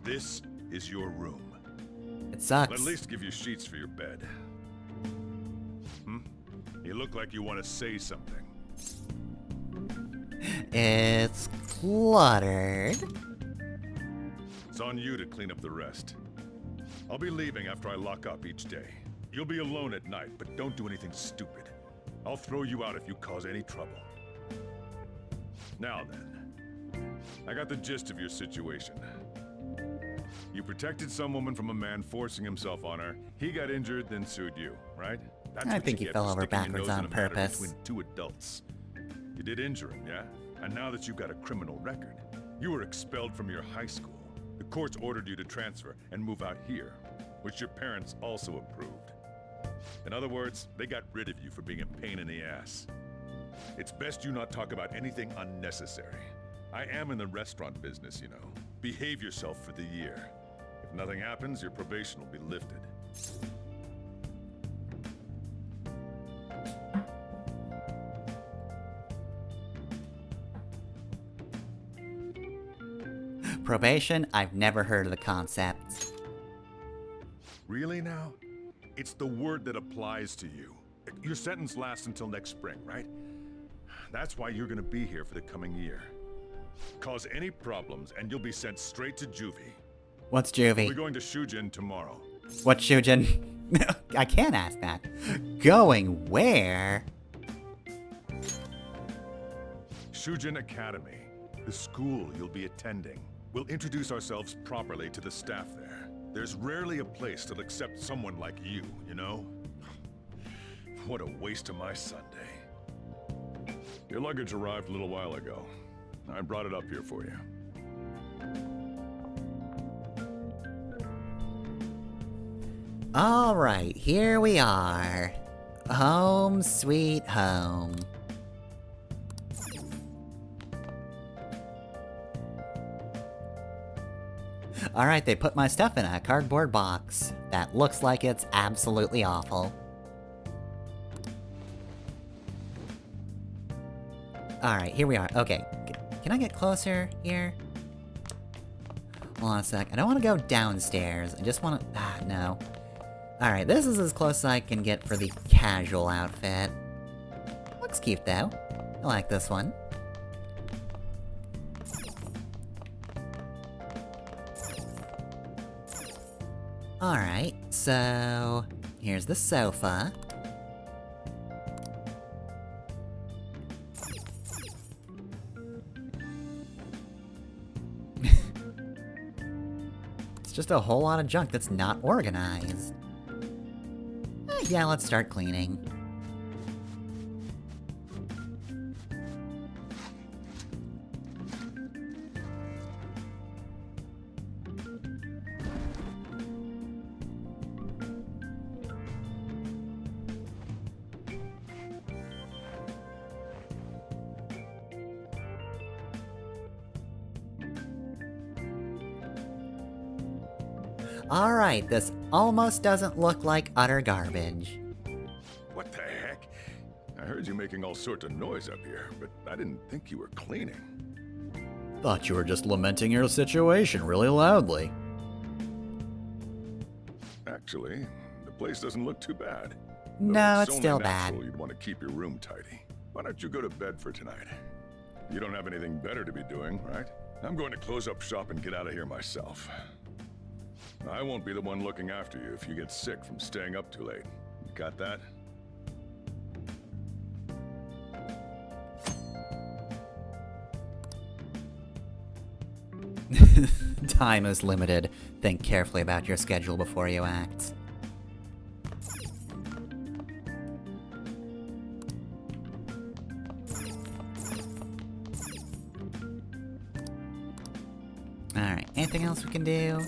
This is your room. It sucks. I'll at least give you sheets for your bed. You look like you want to say something. It's cluttered. It's on you to clean up the rest. I'll be leaving after I lock up each day. You'll be alone at night, but don't do anything stupid. I'll throw you out if you cause any trouble. Now then, I got the gist of your situation. You protected some woman from a man forcing himself on her. He got injured, then sued you, right? That's I what think you he get fell for over sticking your backwards nose in on a matter purpose. Between two adults. You did injure him, yeah? And now that you've got a criminal record, you were expelled from your high school. The courts ordered you to transfer and move out here, which your parents also approved. In other words, they got rid of you for being a pain in the ass. It's best you not talk about anything unnecessary. I am in the restaurant business, you know. Behave yourself for the year. If nothing happens, your probation will be lifted. Probation? I've never heard of the concept. Really now? It's the word that applies to you. Your sentence lasts until next spring, right? That's why you're gonna be here for the coming year. Cause any problems and you'll be sent straight to juvie. What's juvie? We're going to Shujin tomorrow. What's Shujin? I can't ask that. Going where? Shujin Academy, the school you'll be attending. We'll introduce ourselves properly to the staff there. There's rarely a place that'll accept someone like you, you know? What a waste of my Sunday. Your luggage arrived a little while ago. I brought it up here for you. All right, here we are. Home sweet home. All right, they put my stuff in a cardboard box. That looks like it's absolutely awful. All right, here we are. Okay, can I get closer here? Hold on a sec. I don't want to go downstairs. I just want to... no. Alright, this is as close as I can get for the casual outfit. Looks cute, though. I like this one. Alright, so... here's the sofa. It's just a whole lot of junk that's not organized. Yeah, let's start cleaning. Alright, this almost doesn't look like utter garbage. What the heck? I heard you making all sorts of noise up here, but I didn't think you were cleaning. Thought you were just lamenting your situation really loudly. Actually, the place doesn't look too bad. No, it's only still natural bad. You'd want to keep your room tidy. Why don't you go to bed for tonight? You don't have anything better to be doing, right? I'm going to close up shop and get out of here myself. I won't be the one looking after you if you get sick from staying up too late. You got that? Time is limited. Think carefully about your schedule before you act. Alright, anything else we can do?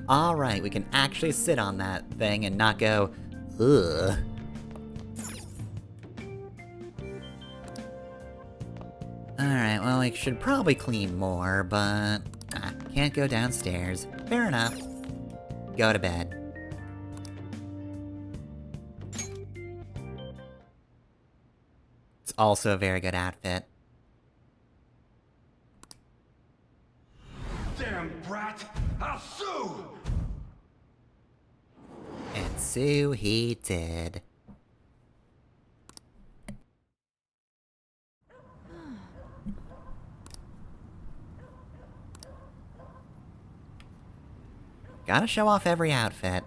Alright, we can actually sit on that thing and not go, ugh. Alright, well, we should probably clean more, but... can't go downstairs. Fair enough. Go to bed. It's also a very good outfit. Damn brat! I'll sue! And sue he did. Gotta show off every outfit.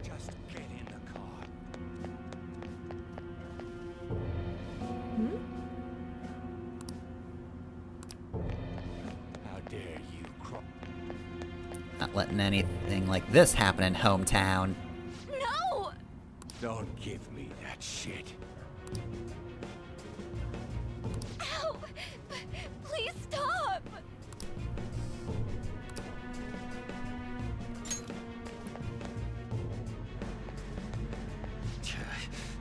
Just get in the car. How dare you crawl? Not letting anything like this happen in hometown. No! Don't give me that shit. Ow! Please stop!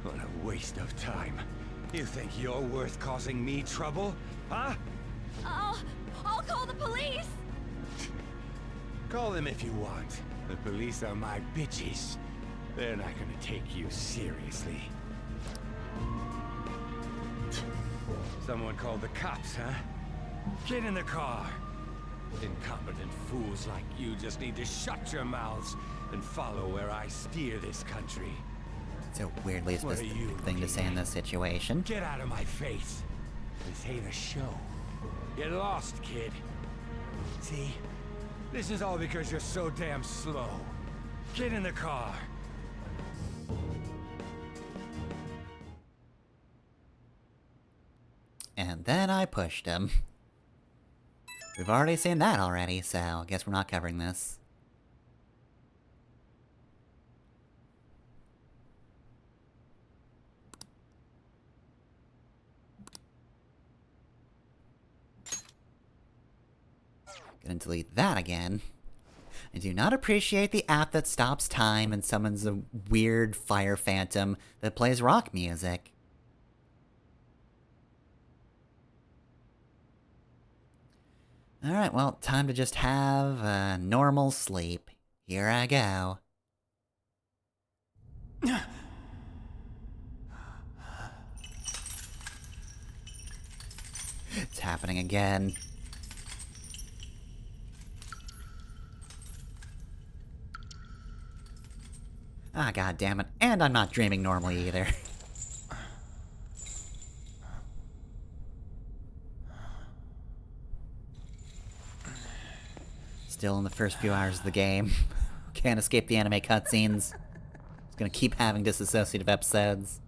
What a waste of time. You think you're worth causing me trouble? Huh? I'll call the police! Call them if you want. The police are my bitches. They're not gonna take you seriously. Someone called the cops, huh? Get in the car. Incompetent fools like you just need to shut your mouths and follow where I steer this country. It's a weirdly What are specific you thing to say in this situation. Get out of my face. This ain't a show. Get lost, kid. See? This is all because you're so damn slow. Get in the car. and then I pushed him. We've already seen that already, so I guess we're not covering this. Gonna delete that again. I do not appreciate the app that stops time and summons a weird fire phantom that plays rock music. Alright, well, time to just have a normal sleep. Here I go. It's happening again. Ah, god damn it. And I'm not dreaming normally either. Still in the first few hours of the game. Can't escape the anime cutscenes. It's gonna keep having disassociative episodes.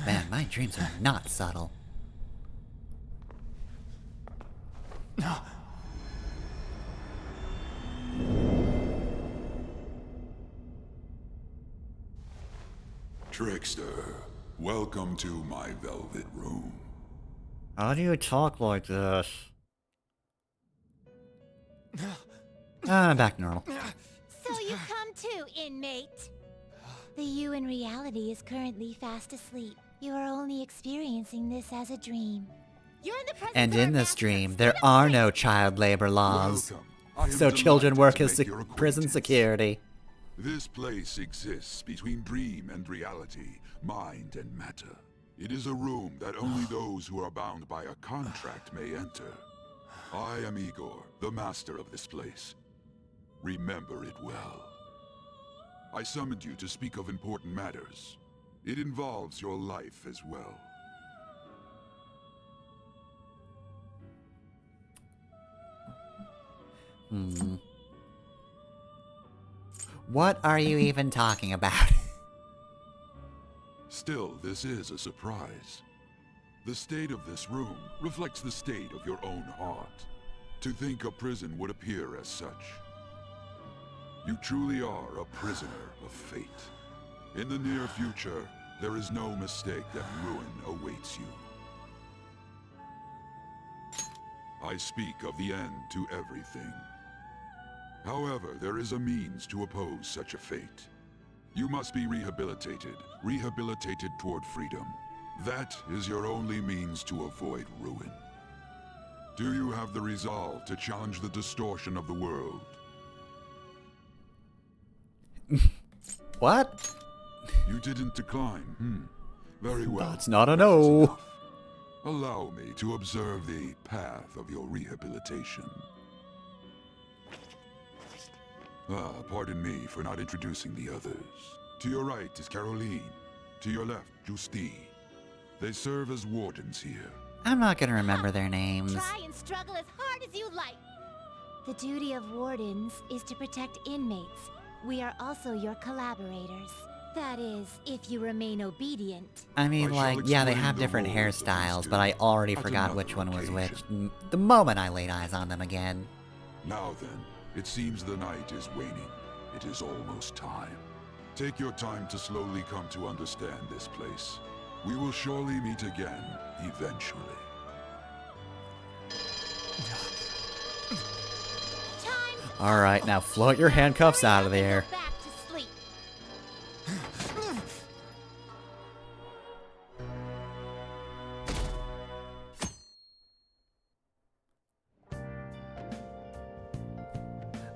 Man, my dreams are not subtle. Trickster, welcome to my velvet room. How do you talk like this? I'm back to normal. So you come too, inmate. The you in reality is currently fast asleep. You are only experiencing this as a dream. You're in the presence And of our in this master. dream, there are no child labor laws. So children work as prison security. This place exists between dream and reality, mind and matter. It is a room that only those who are bound by a contract may enter. I am Igor, the master of this place. Remember it well. I summoned you to speak of important matters. It involves your life as well. What are you even talking about? Still, this is a surprise. The state of this room reflects the state of your own heart. To think a prison would appear as such. You truly are a prisoner of fate. In the near future, there is no mistake that ruin awaits you. I speak of the end to everything. However, there is a means to oppose such a fate. You must be rehabilitated toward freedom. That is your only means to avoid ruin. Do you have the resolve to challenge the distortion of the world? What? You didn't decline, Very well. That's not a no. Enough. Allow me to observe the path of your rehabilitation. Pardon me for not introducing the others. To your right is Caroline. To your left, Justine. They serve as wardens here. I'm not gonna remember their names. Try and struggle as hard as you like. The duty of wardens is to protect inmates. We are also your collaborators. That is, if you remain obedient. I mean, like, yeah, they have different hairstyles, but I already forgot which one was which the moment I laid eyes on them again. Now then, it seems the night is waning. It is almost time. Take your time to slowly come to understand this place. We will surely meet again, eventually. Alright, now float your handcuffs out of there. Back to sleep.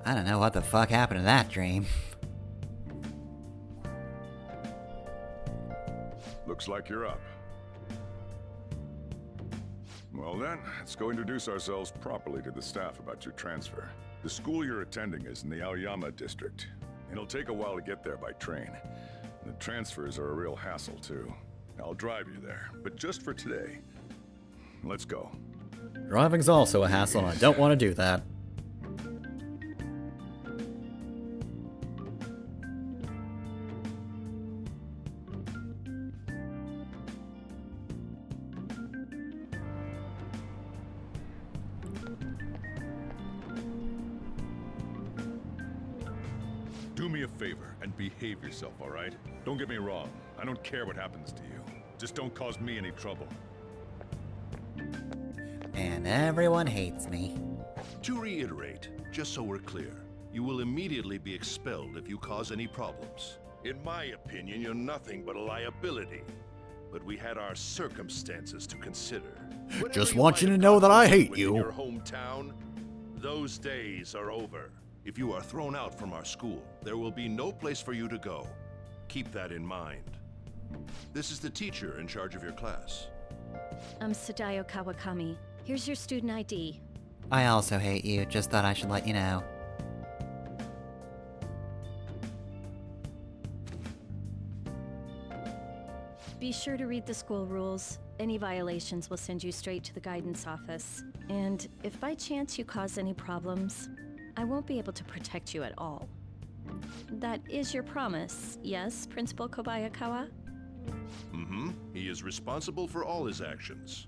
I don't know what the fuck happened to that dream. Looks like you're up. Well then, let's go introduce ourselves properly to the staff about your transfer. The school you're attending is in the Aoyama district. It'll take a while to get there by train. The transfers are a real hassle, too. I'll drive you there, but just for today. Let's go. Driving's also a hassle, and I don't want to do that. Do me a favor and behave yourself, all right? Don't get me wrong. I don't care what happens to you. Just don't cause me any trouble. And everyone hates me. To reiterate, just so we're clear, you will immediately be expelled if you cause any problems. In my opinion, you're nothing but a liability. But we had our circumstances to consider. Just want you to know that I hate you. In your hometown, those days are over. If you are thrown out from our school, there will be no place for you to go. Keep that in mind. This is the teacher in charge of your class. I'm Sadayo Kawakami. Here's your student ID. I also hate you, just thought I should let you know. Be sure to read the school rules. Any violations will send you straight to the guidance office. And if by chance you cause any problems, I won't be able to protect you at all. That is your promise, yes, Principal Kobayakawa? Mm-hmm. He is responsible for all his actions.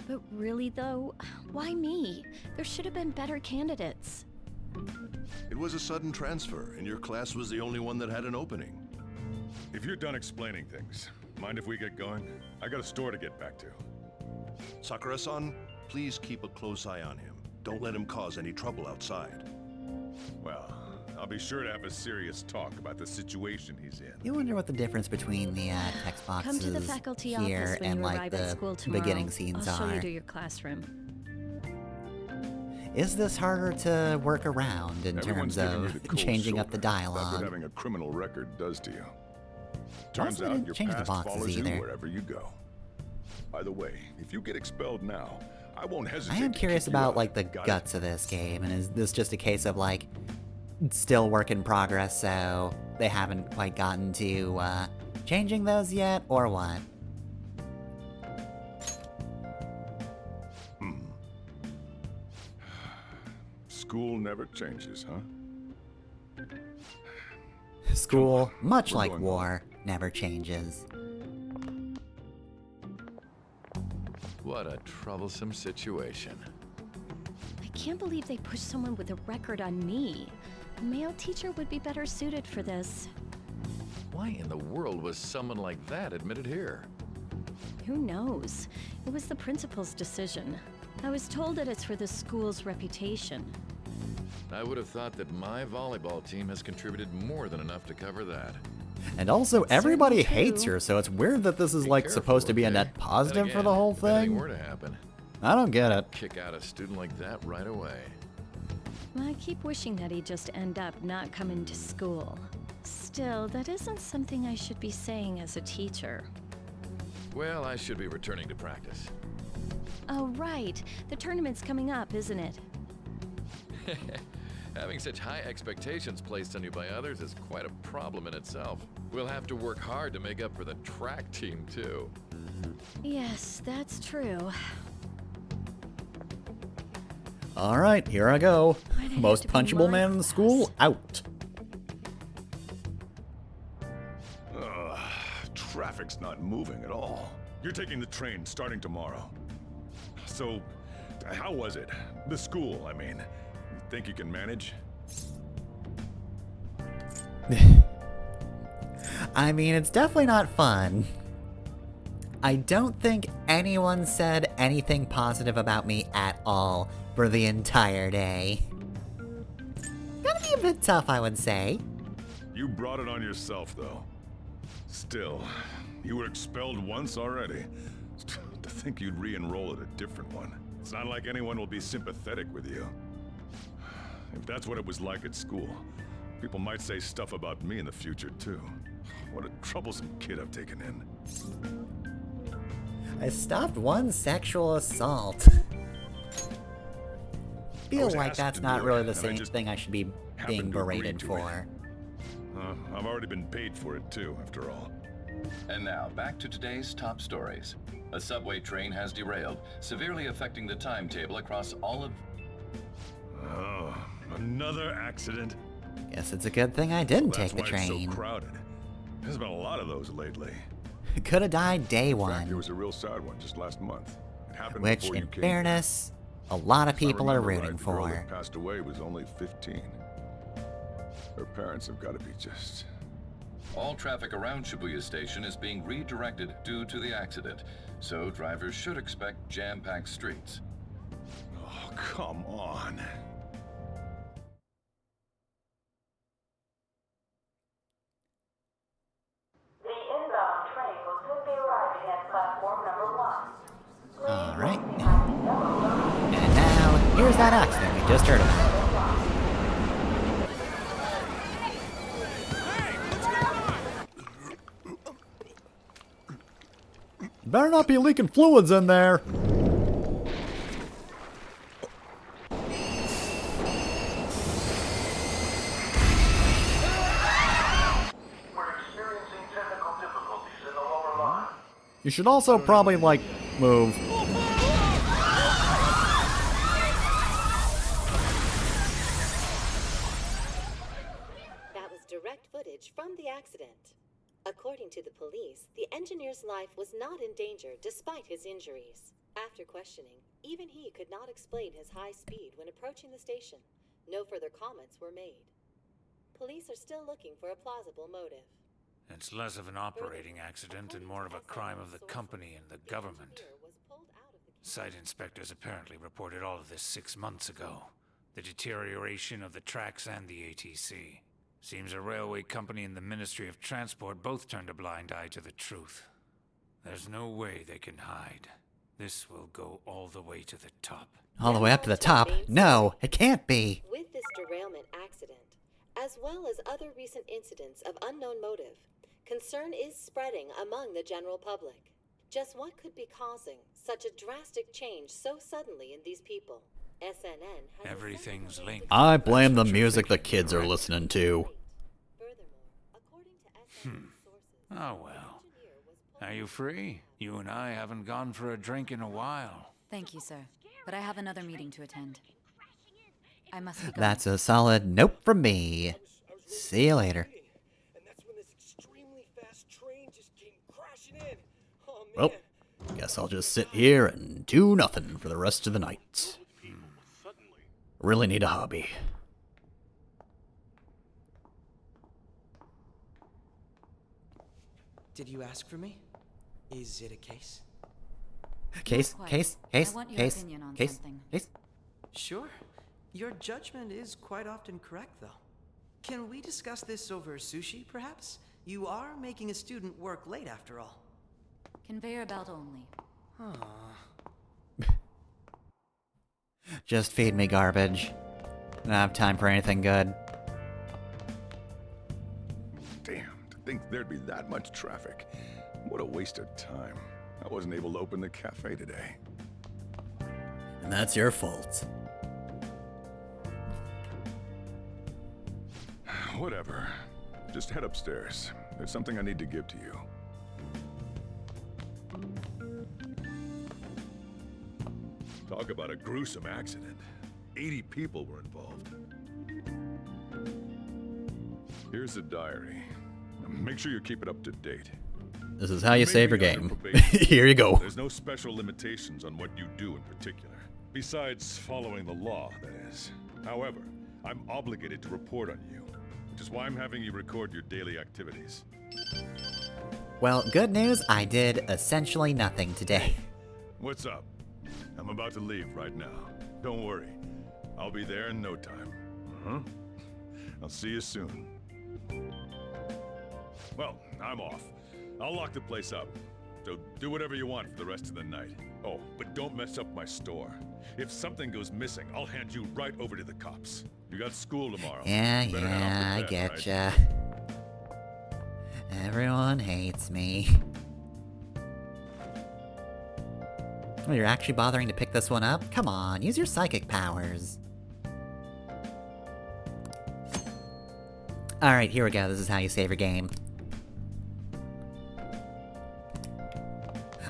But really though, why me? There should have been better candidates. It was a sudden transfer, and your class was the only one that had an opening. If you're done explaining things, mind if we get going? I got a store to get back to. Sakura-san, please keep a close eye on him. Don't let him cause any trouble outside. Well, I'll be sure to have a serious talk about the situation he's in. You wonder what the difference between the text boxes Come to the faculty here office when and you like arrive at the school tomorrow. beginning scenes I'll show are. you to your classroom. Is this harder to work around in Everyone's terms giving me of the cold changing up the shoulder. That's dialogue? what having a criminal record does to you. Turns Also, I out didn't your change the past boxes follows you either. wherever you go. By the way, if you get expelled now, I won't hesitate. I am to curious kick you about out. like the Got it? guts of this game, and is this just a case of like still work in progress, so they haven't quite gotten to changing those yet, or what? School never changes, huh? School, much We're like going war, never changes. What a troublesome situation. I can't believe they pushed someone with a record on me. A male teacher would be better suited for this. Why in the world was someone like that admitted here? Who knows? It was the principal's decision. I was told that it's for the school's reputation. I would have thought that my volleyball team has contributed more than enough to cover that. And also, everybody certainly hates true. her, so it's weird that this is like supposed to be a net positive for the whole If anything thing. were to happen, I don't get it. kick out a student like that right away. I keep wishing that he'd just end up not coming to school. Still, that isn't something I should be saying as a teacher. Well, I should be returning to practice. Oh, right. The tournament's coming up, isn't it? Having such high expectations placed on you by others is quite a problem in itself. We'll have to work hard to make up for the track team, too. Yes, that's true. Alright, here I go. Why'd it Most have to be punchable my man in the school, out. Ugh, traffic's not moving at all. You're taking the train starting tomorrow. So, how was it? The school, I mean. You think you can manage? I mean, it's definitely not fun. I don't think anyone said anything positive about me at all for the entire day. Gonna be a bit tough, I would say. You brought it on yourself, though. Still, you were expelled once already. To think you'd re-enroll at a different one. It's not like anyone will be sympathetic with you. If that's what it was like at school, people might say stuff about me in the future, too. What a troublesome kid I've taken in. I stopped one sexual assault. Feel was like asked that's to not do it, really the and I same just thing I should be happened being to agree berated to for. I've already been paid for it too, after all. And now, back to today's top stories. A subway train has derailed, severely affecting the timetable across all of... Oh, another accident? Guess it's a good thing I didn't take the That's why it's train. so crowded. There's been a lot of those lately. Could have died day In fact, one. there was a real sad one just last month. It happened Which, before in you came fairness, a lot of here. If I people are remember rooting right, the girl for. that passed away was only 15. Her parents have got to be just... All traffic around Shibuya Station is being redirected due to the accident, so drivers should expect jam-packed streets. Oh, come on. The inbound train will soon be arriving at platform number 1. Alright. And now, here's that accident we just heard about. Better not be leaking fluids in there. You should also probably, like, move. That was direct footage from the accident. According to the police, the engineer's life was not in danger despite his injuries. After questioning, even he could not explain his high speed when approaching the station. No further comments were made. Police are still looking for a plausible motive. It's less of an operating accident and more of a crime of the company and the government. Site inspectors apparently reported all of this 6 months ago. The deterioration of the tracks and the ATC. Seems a railway company and the Ministry of Transport both turned a blind eye to the truth. There's no way they can hide. This will go all the way to the top. All the way up to the top? No, it can't be. With this derailment accident, as well as other recent incidents of unknown motive, concern is spreading among the general public. Just what could be causing such a drastic change so suddenly in these people? SNN has Everything's linked. I blame the music the kids are listening to. Oh well. Are you free? You and I haven't gone for a drink in a while. Thank you, sir. But I have another meeting to attend. I must be going. That's a solid nope from me. See you later. Well, guess I'll just sit here and do nothing for the rest of the night. Really need a hobby. Did you ask for me? Is it a case? Case? I want your opinion on something. Sure. Your judgment is quite often correct, though. Can we discuss this over sushi, perhaps? You are making a student work late, after all. Conveyor belt only. Just feed me garbage. I don't have time for anything good. Damn, to think there'd be that much traffic. What a waste of time. I wasn't able to open the cafe today. And that's your fault. Whatever. Just head upstairs. There's something I need to give to you. Talk about a gruesome accident. 80 people were involved. Here's the diary. Make sure you keep it up to date. This is how you save your game. Probation. Here you go. There's no special limitations on what you do in particular. Besides following the law, that is. However, I'm obligated to report on you, which is why I'm having you record your daily activities. Well, good news, I did essentially nothing today. What's up? I'm about to leave right now. Don't worry. I'll be there in no time. I'll see you soon. Well, I'm off. I'll lock the place up. So do whatever you want for the rest of the night. Oh, but don't mess up my store. If something goes missing, I'll hand you right over to the cops. You got school tomorrow. Yeah, Better head I off to bed, getcha. Everyone hates me. Oh, you're actually bothering to pick this one up? Come on, use your psychic powers. Alright, here we go. This is how you save your game.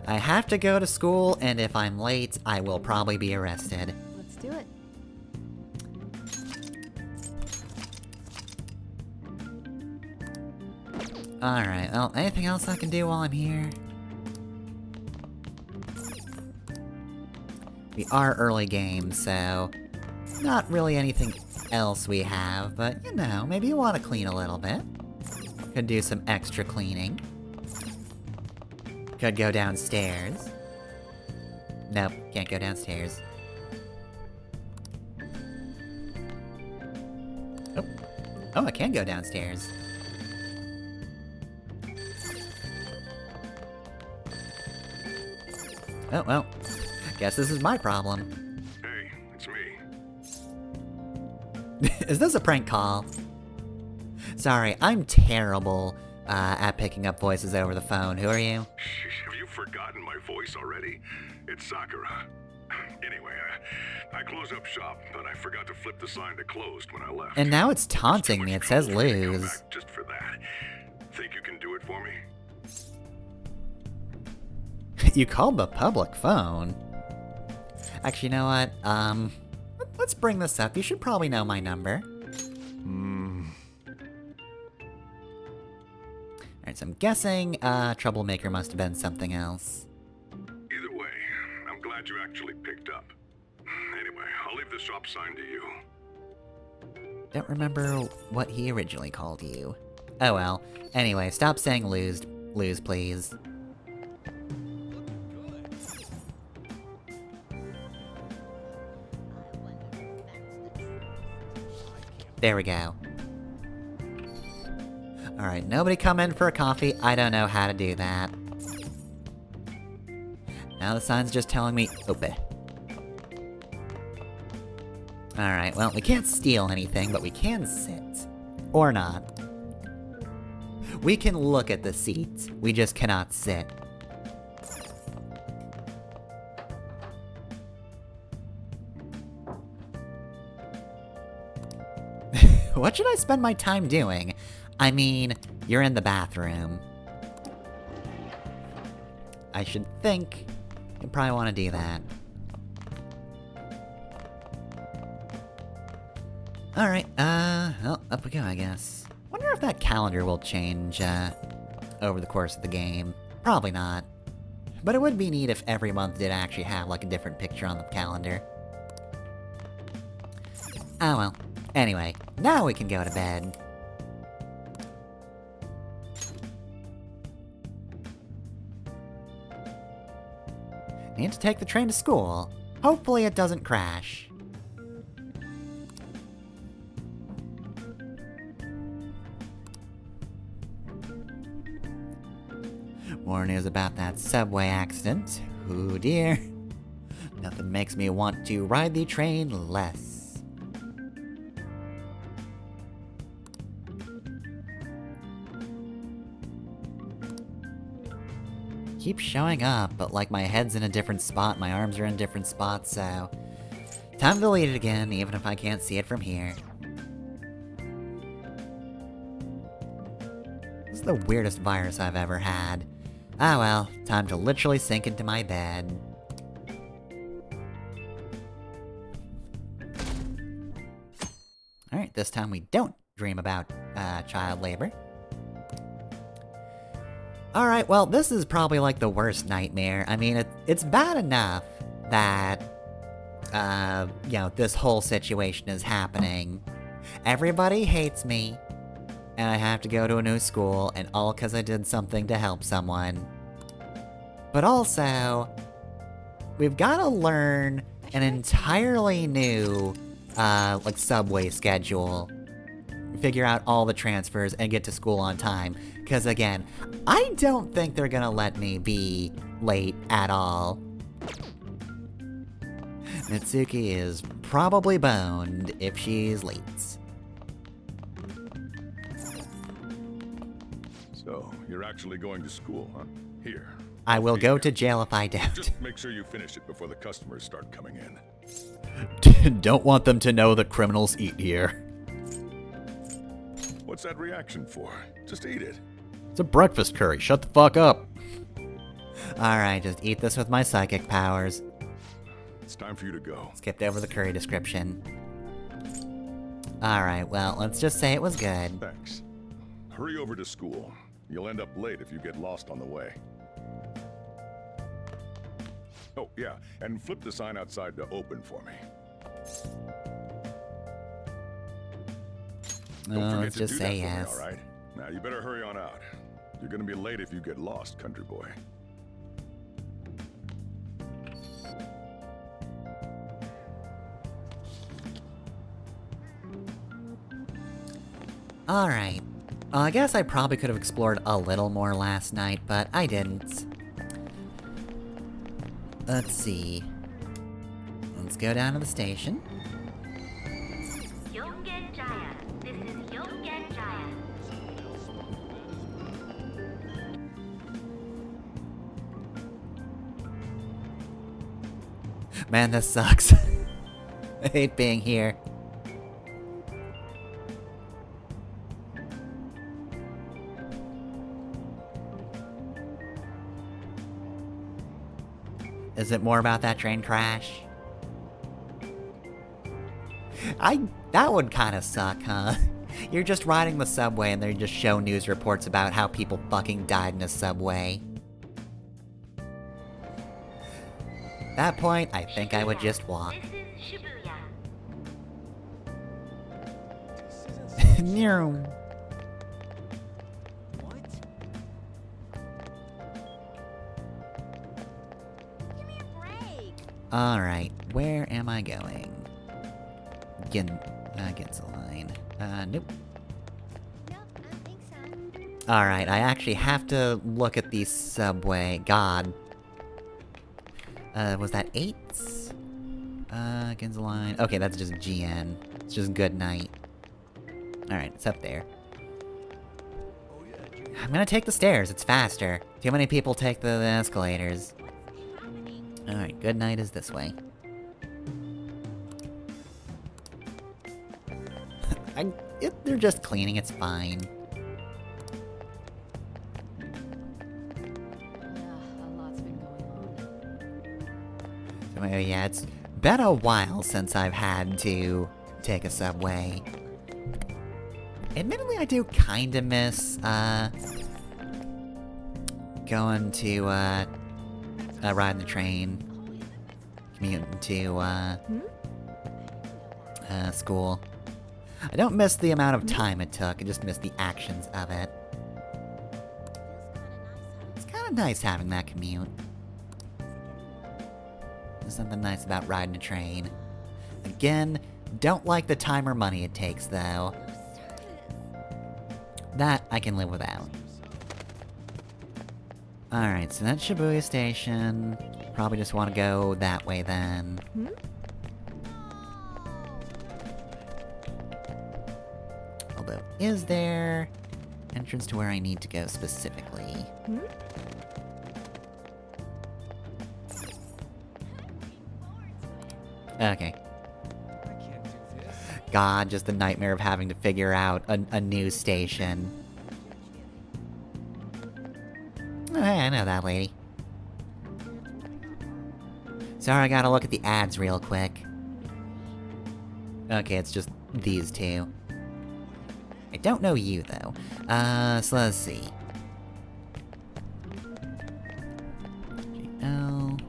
I have to go to school, and if I'm late, I will probably be arrested. Let's do it. Alright, well, anything else I can do while I'm here? We are early game, so... not really anything else we have, but, you know, maybe you want to clean a little bit. Could do some extra cleaning. Could go downstairs. Nope, can't go downstairs. Oh. Oh, I can go downstairs. Oh, well. Guess this is my problem. Hey, it's me. Is this a prank call? Sorry, I'm terrible at picking up voices over the phone. Who are you? Have you forgotten my voice already? It's Sakura. Anyway, I closed up shop, but I forgot to flip the sign to closed when I left. And now it's taunting me. It says Come lose. back just for that. Think you can do it for me? You called the public phone. Actually, you know what? Let's bring this up. You should probably know my number. Alright, so I'm guessing, Troublemaker must have been something else. Either way, I'm glad you actually picked up. Anyway, I'll leave the shop sign to you. Don't remember what he originally called you. Oh well. Anyway, stop saying lose, please. There we go. Alright, nobody come in for a coffee. I don't know how to do that. Now the sign's just telling me open. Alright, well, we can't steal anything, but we can sit. Or not. We can look at the seats. We just cannot sit. What should I spend my time doing? I mean, you're in the bathroom. I should think you probably want to do that. Alright, well, up we go, I guess. Wonder if that calendar will change, over the course of the game. Probably not. But it would be neat if every month did actually have, like, a different picture on the calendar. Oh well. Anyway, now we can go to bed. Need to take the train to school. Hopefully it doesn't crash. More news about that subway accident. Oh dear. Nothing makes me want to ride the train less. Keep showing up, but like my head's in a different spot, my arms are in different spots, so... time to delete it again, even if I can't see it from here. This is the weirdest virus I've ever had. Ah well, time to literally sink into my bed. Alright, this time we don't dream about, child labor. Alright, well, this is probably like the worst nightmare. I mean, it's bad enough that, you know, this whole situation is happening. Everybody hates me, and I have to go to a new school, and all because I did something to help someone. But also, we've got to learn an entirely new, like, subway schedule. Figure out all the transfers and get to school on time. Because again, I don't think they're gonna let me be late at all. Mitsuki is probably boned if she's late. So, you're actually going to school, huh? Here. I will go to jail if I don't. Just make sure you finish it before the customers start coming in. Don't want them to know that criminals eat here. What's that reaction for? Just eat it. It's a breakfast curry. Shut the fuck up. Alright, just eat this with my psychic powers. It's time for you to go. Skipped over the curry description. Alright, well, let's just say it was good. Thanks. Hurry over to school. You'll end up late if you get lost on the way. Oh, yeah, and flip the sign outside to open for me. Don't forget let's to just do say that for yes. me, all right? Now, you better hurry on out. You're gonna be late if you get lost, country boy. Alright. I guess I probably could have explored a little more last night, but I didn't. Let's see. Let's go down to the station. Man, this sucks. I hate being here. Is it more about that train crash? That would kind of suck, huh? You're just riding the subway and they just show news reports about how people fucking died in a subway. At that point, I think I would just walk. No. Alright, where am I going? Against the line. Nope. Alright, I actually have to look at the subway. God. Was that 8? Against the line. Okay, that's just GN. It's just good night. Alright, it's up there. I'm gonna take the stairs, it's faster. Too many people take the escalators. Alright, good night is this way. They're just cleaning, it's fine. So, yeah, it's been a while since I've had to take a subway. Admittedly, I do kinda miss, going to, riding the train, commuting to, school. I don't miss the amount of time it took, I just miss the actions of it. It's kinda nice having that commute. There's something nice about riding a train. Again, don't like the time or money it takes, though. That I can live without. Alright, so that's Shibuya Station. Probably just want to go that way then. Although, is there entrance to where I need to go specifically? Okay. God, just the nightmare of having to figure out a news station. Oh, hey, I know that lady. Sorry, I gotta look at the ads real quick. Okay, it's just these two. I don't know you, though. So let's see. GL.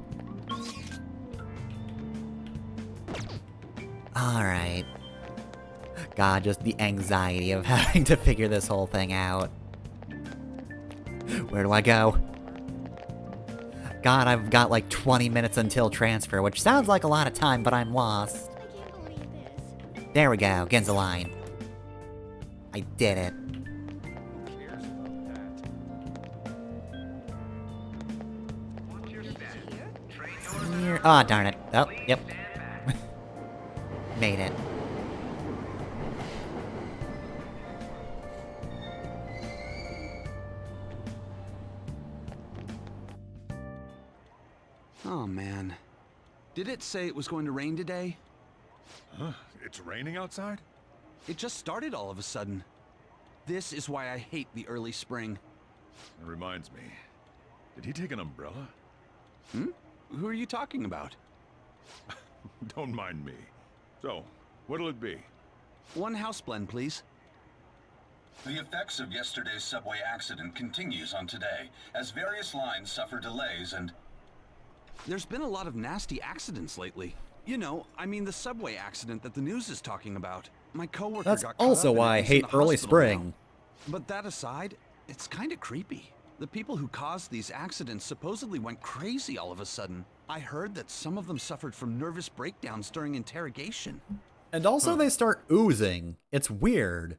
Alright. God, just the anxiety of having to figure this whole thing out. Where do I go? God, I've got like 20 minutes until transfer, which sounds like a lot of time, but I'm lost. There we go, Ginza line. I did it. Aw, oh, darn it. Oh, yep. Made it. Oh, man. Did it say it was going to rain today? Huh? It's raining outside? It just started all of a sudden. This is why I hate the early spring. That reminds me. Did he take an umbrella? Hmm? Who are you talking about? Don't mind me. So, what'll it be? 1 house blend, please. The effects of yesterday's subway accident continues on today, as various lines suffer delays and... There's been a lot of nasty accidents lately. You know, I mean the subway accident that the news is talking about. My coworker That's got caught also up in it why I and he's in hate the early hospital now. spring. But that aside, it's kind of creepy. The people who caused these accidents supposedly went crazy all of a sudden. I heard that some of them suffered from nervous breakdowns during interrogation. And also they start oozing. It's weird.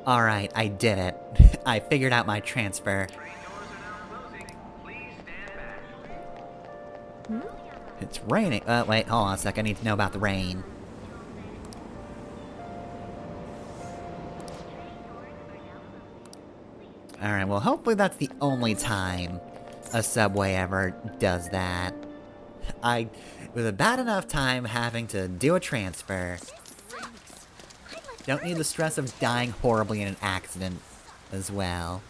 Alright, I did it. I figured out my transfer. It's raining. Wait, hold on a sec. I need to know about the rain. Alright, well, hopefully that's the only time a subway ever does that. It was a bad enough time having to do a transfer. Don't need the stress of dying horribly in an accident as well.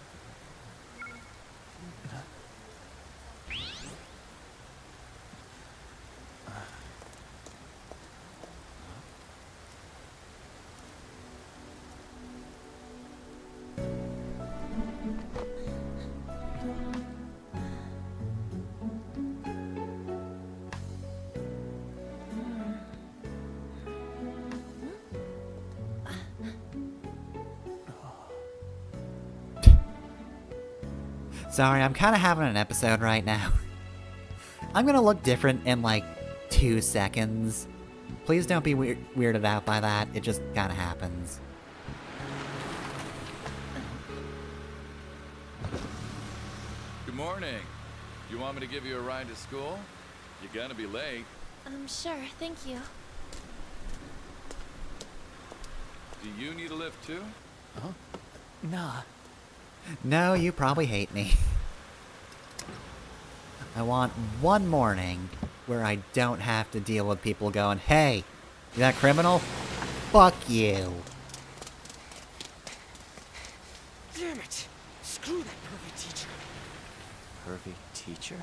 Sorry, I'm kind of having an episode right now. I'm gonna look different in like 2 seconds. Please don't be weirded out by that. It just kind of happens. Good morning. You want me to give you a ride to school? You're gonna be late. Sure, thank you. Do you need a lift too? Huh? Nah. No, you probably hate me. I want one morning where I don't have to deal with people going, "Hey, you that criminal? Fuck you." Damn it! Screw that pervy teacher. Pervy teacher?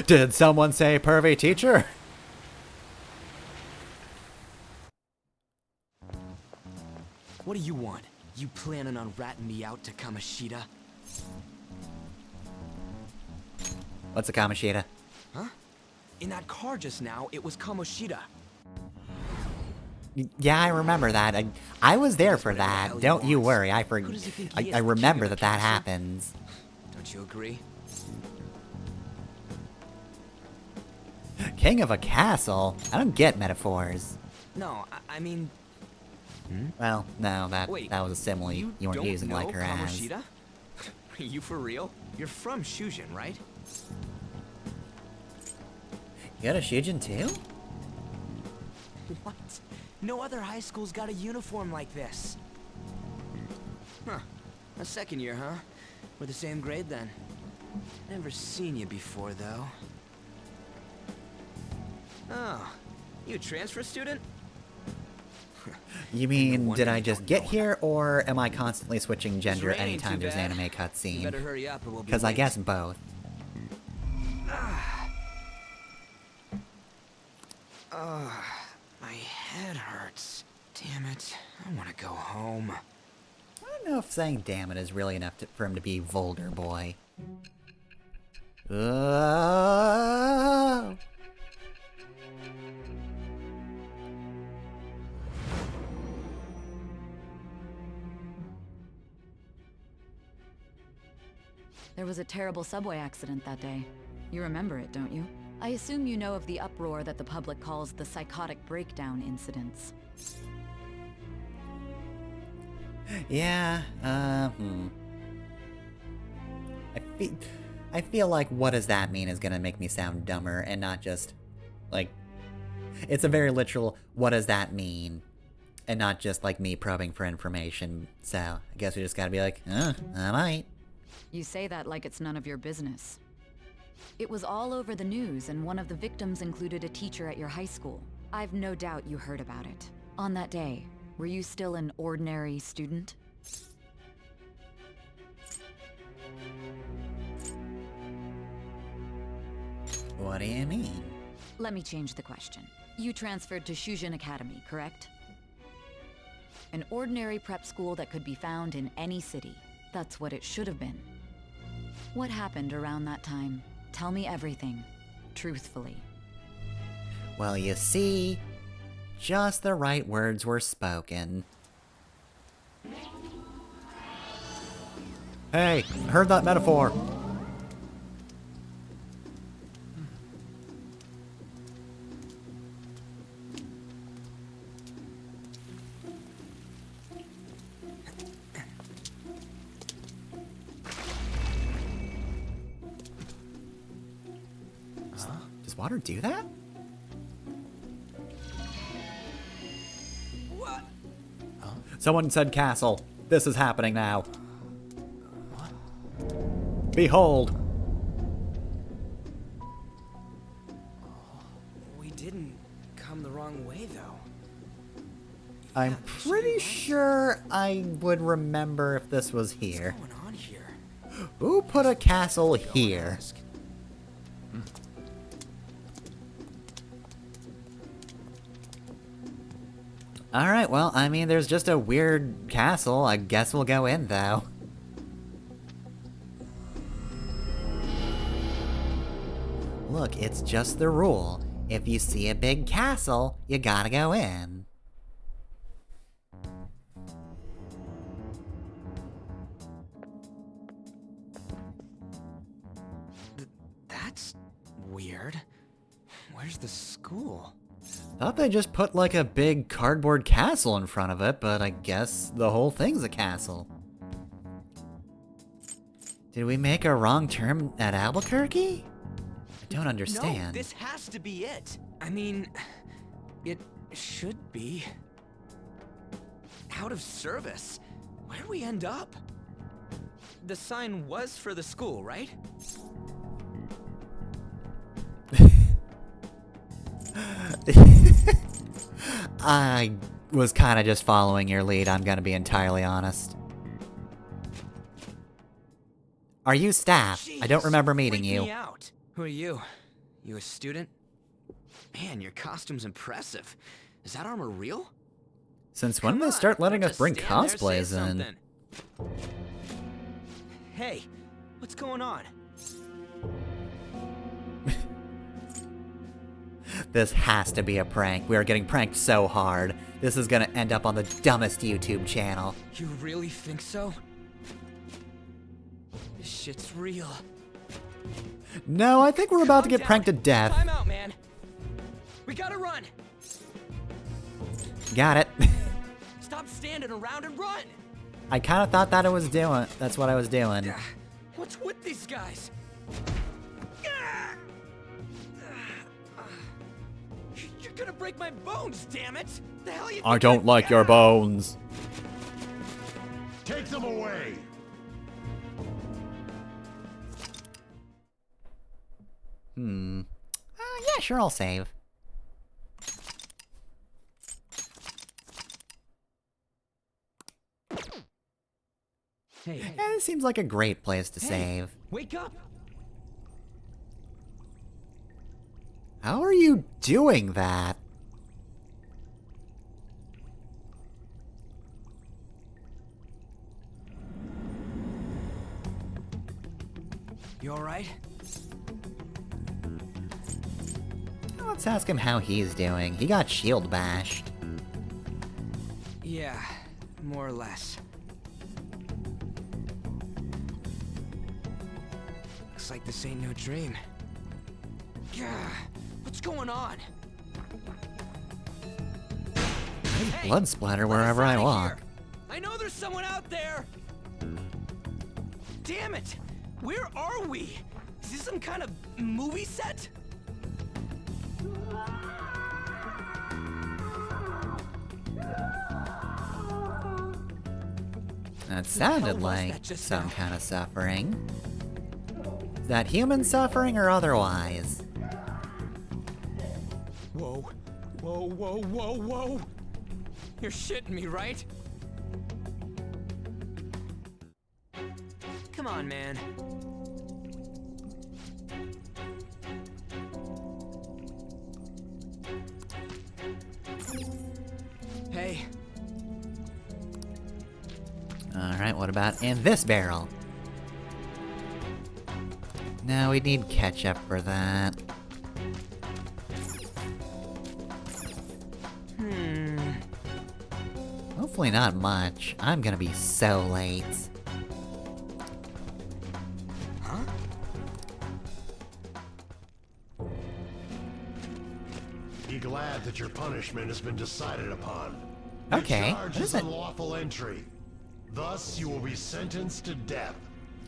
Did someone say pervy teacher? What do you want? You planning on ratting me out to Kamoshida? What's a Kamoshida? Huh? In that car just now, it was Kamoshida. Yeah, I remember that. I was there for that. Don't you worry. I remember that happens. Don't you agree? King of a castle? I don't get metaphors. No, I mean... Well, no, that Wait, was a simile you weren't don't using know like her ass. Kamoshida? Are you for real? You're from Shujin, right? You got a Shujin too? What? No other high school's got a uniform like this. Huh. A second year, huh? We're the same grade then. Never seen you before, though. Oh, you a transfer student? You mean, did I just get here, or am I constantly switching gender raining anytime too there's an bad. anime cutscene? You better hurry up or we'll be Because I late. guess both. My head hurts. Damn it. I want to go home. I don't know if saying damn it is really enough for him to be vulgar, boy. Oh. There was a terrible subway accident that day. You remember it, don't you? I assume you know of the uproar that the public calls the psychotic breakdown incidents. Yeah, I feel like what does that mean is gonna make me sound dumber and not just, like, it's a very literal, what does that mean? And not just, like, me probing for information, so I guess we just gotta be like, I might. You say that like it's none of your business. It was all over the news, and one of the victims included a teacher at your high school. I've no doubt you heard about it. On that day, were you still an ordinary student? What do you mean? Let me change the question. You transferred to Shujin Academy, correct? An ordinary prep school that could be found in any city. That's what it should have been. What happened around that time? Tell me everything, truthfully. Well, you see, just the right words were spoken. Hey, I heard that metaphor. Does water do that? What? Someone said castle. This is happening now. Behold! We didn't come the wrong way, though. I'm pretty sure I would remember if this was here. What's going on here? Who put a castle here? Alright, well, I mean, there's just a weird castle. I guess we'll go in, though. Look, it's just the rule. If you see a big castle, you gotta go in. That's weird. Where's the school? Thought they just put like a big cardboard castle in front of it, but I guess the whole thing's a castle. Did we make a wrong turn at Albuquerque? I don't understand. No, this has to be it. I mean, it should be. Out of service. Where'd we end up? The sign was for the school, right? I was kind of just following your lead, I'm gonna be entirely honest. Are you staff? I don't remember meeting you. Me out. Who are you? You a student? Man, your costume's impressive. Is that armor real? Since when did they start letting us bring cosplays in? Hey, what's going on? This has to be a prank. We are getting pranked so hard. This is gonna end up on the dumbest YouTube channel. You really think so? This shit's real. No, I think we're about to get pranked to death. Time out, man. We gotta run. Got it. Stop standing around and run. I kind of thought that I was doing. That's what I was doing. What's with these guys? You're gonna break my bones, damn it! The hell you? I don't like your bones. Take them away. Yeah, sure, I'll save. Hey, Yeah, this seems like a great place to save. wake up! How are you doing that? You alright? Let's ask him how he's doing. He got shield bashed. Yeah, more or less. Looks like this ain't no dream. Yeah, what's going on? There's blood splatter wherever I walk. I know there's someone out there! Damn it! Where are we? Is this some kind of movie set? That sounded like some kind of suffering. Is that human suffering or otherwise? Whoa. Whoa, whoa, whoa, whoa! You're shitting me, right? Come on, man. Hey. Alright, what about in this barrel? No, we need ketchup for that. Hopefully not much. I'm gonna be so late. Huh? Be glad that your punishment has been decided upon. Okay, Your charge what is is it? unlawful entry. Thus, you will be sentenced to death.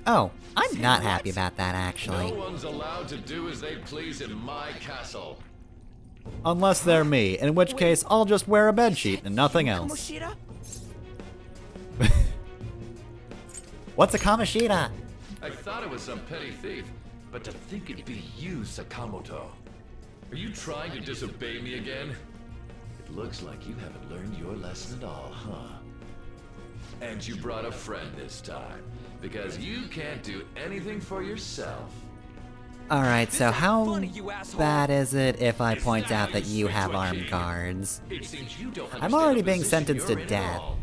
Oh, I'm not happy about that, actually. No one's allowed to do as they please in my castle. Unless they're me, in which case I'll just wear a bedsheet and nothing else. What's a Kamoshida? I thought it was some petty thief, but to think it'd be you, Sakamoto. Are you trying to disobey me again? It looks like you haven't learned your lesson at all, huh? And you brought a friend this time, because you can't do anything for yourself. Alright, so how bad is it if I point out that you have armed guards? It seems you don't I'm understand already the being position sentenced to you're in at death. all.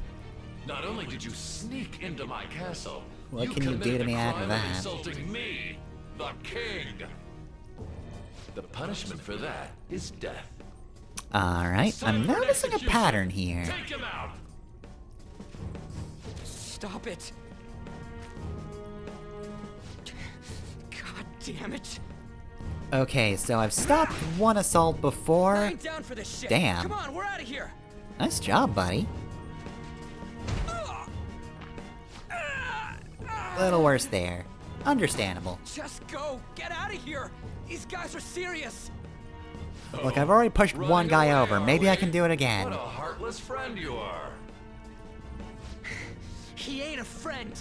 Not only did you sneak into my castle, What can you do to me after crime of that? insulting me, the king. The punishment for that is death. Alright, I'm noticing a pattern here. Take him out. Stop it! God damn it! Okay, so I've stopped one assault before. I ain't down for this shit. Damn. Come on, we're out of here. Nice job, buddy. Little worse there. Understandable. Just go. Get out of here. These guys are serious. Look, I've already pushed one guy away, over. are Maybe we? I can do it again. What a heartless friend you are. He ain't a friend.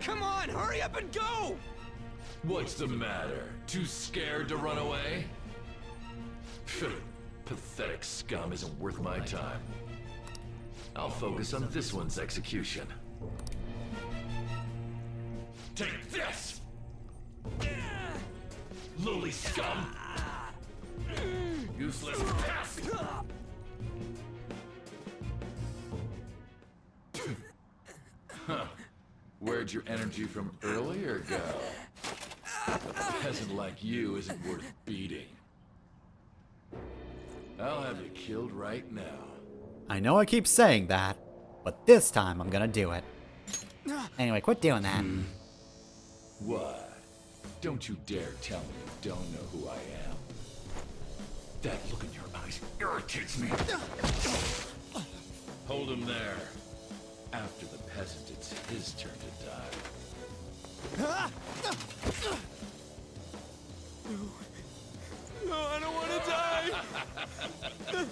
Come on, hurry up and go. What's the matter? Too scared to run away? Pathetic scum isn't worth my time. I'll focus on this one's execution. Take this! Lowly scum! Useless pest! Huh. Where'd your energy from earlier go? A peasant like you isn't worth beating. I'll have you killed right now. I know I keep saying that, but this time I'm gonna do it. Anyway, quit doing that. What? Don't you dare tell me you don't know who I am. That look in your eyes irritates me. Hold him there. After the peasant, it's his turn to die. No, I don't want to die.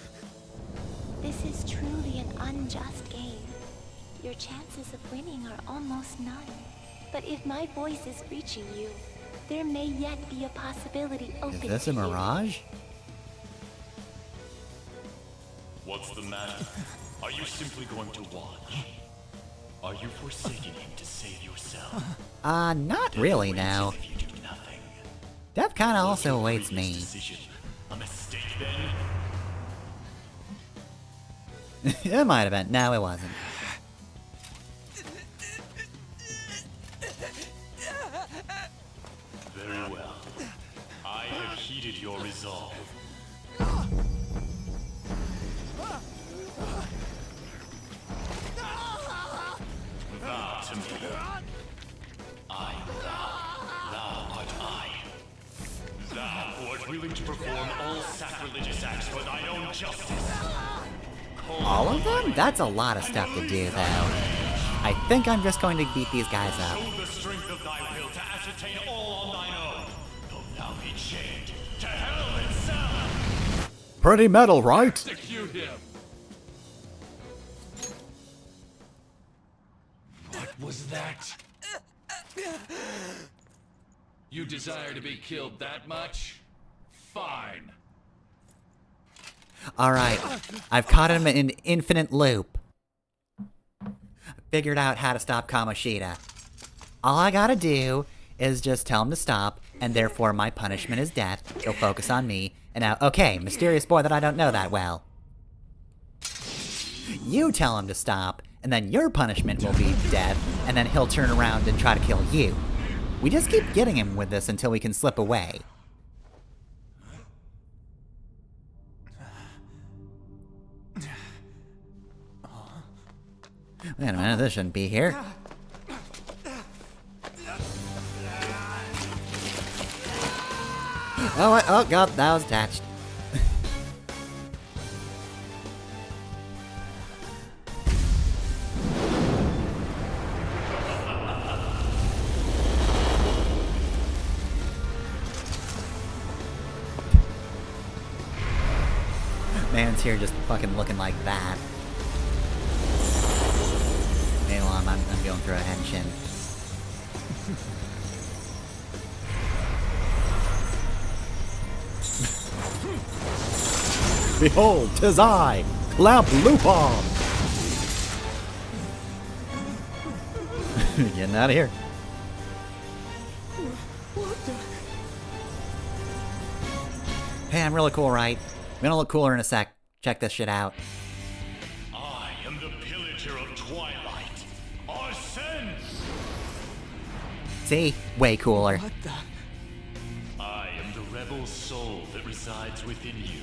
This is truly an unjust game. Your chances of winning are almost none. But if my voice is reaching you, there may yet be a possibility open. Is this a mirage? What's the matter? Are you simply going to watch? Are you forsaking him to save yourself? Not really now. Death kinda also awaits me. Decision a mistake then? It might have been. No, it wasn't. Very well. I have heeded your resolve. Vow to me. I am thou. Thou art I. Thou who art willing to perform all sacrilegious acts for thy own justice. All of them? That's a lot of stuff to do, though. I think I'm just going to beat these guys up. Show the strength of thy will to ascertain all on thine own. Though thou be chained to hell itself. Pretty metal, right? Execute him. What was that? You desire to be killed that much? Fine. Alright, I've caught him in an infinite loop. Figured out how to stop Kamoshida. All I gotta do is just tell him to stop, and therefore my punishment is death. He'll focus on me, and now, okay, mysterious boy that I don't know that well. You tell him to stop, and then your punishment will be death, and then he'll turn around and try to kill you. We just keep getting him with this until we can slip away. Wait a minute, this shouldn't be here. Oh god, that was attached. Man's here just fucking looking like that. Meanwhile, I'm going through a henshin. Behold, 'tis I, Clamp Lupon! Getting out of here. Hey, I'm really cool, right? I'm gonna look cooler in a sec. Check this shit out. I am the pillager of Twilight. Arsene! See? Way cooler. What the? I am the rebel soul that resides within you.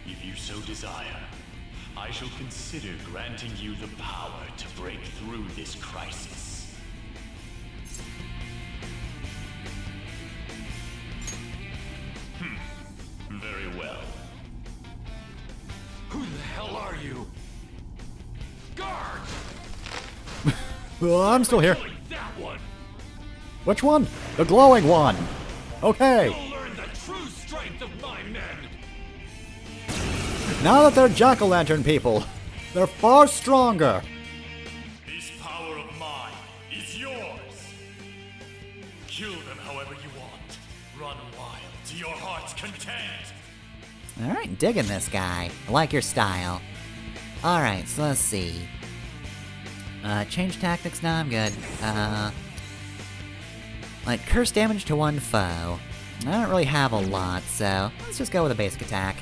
If you so desire, I shall consider granting you the power to break through this crisis. Very well. Who the hell are you? Guard! Well, I'm still here. That one! Which one? The glowing one. Okay. You'll learn the true strength of my men! Now that they're jack-o'-lantern people, they're far stronger. This power of mine is yours! Kill them however you want. Run wild to your heart's content! Alright, digging this guy. I like your style. Alright, so let's see. Change tactics? No, I'm good. Like, curse damage to one foe. I don't really have a lot, so let's just go with a basic attack.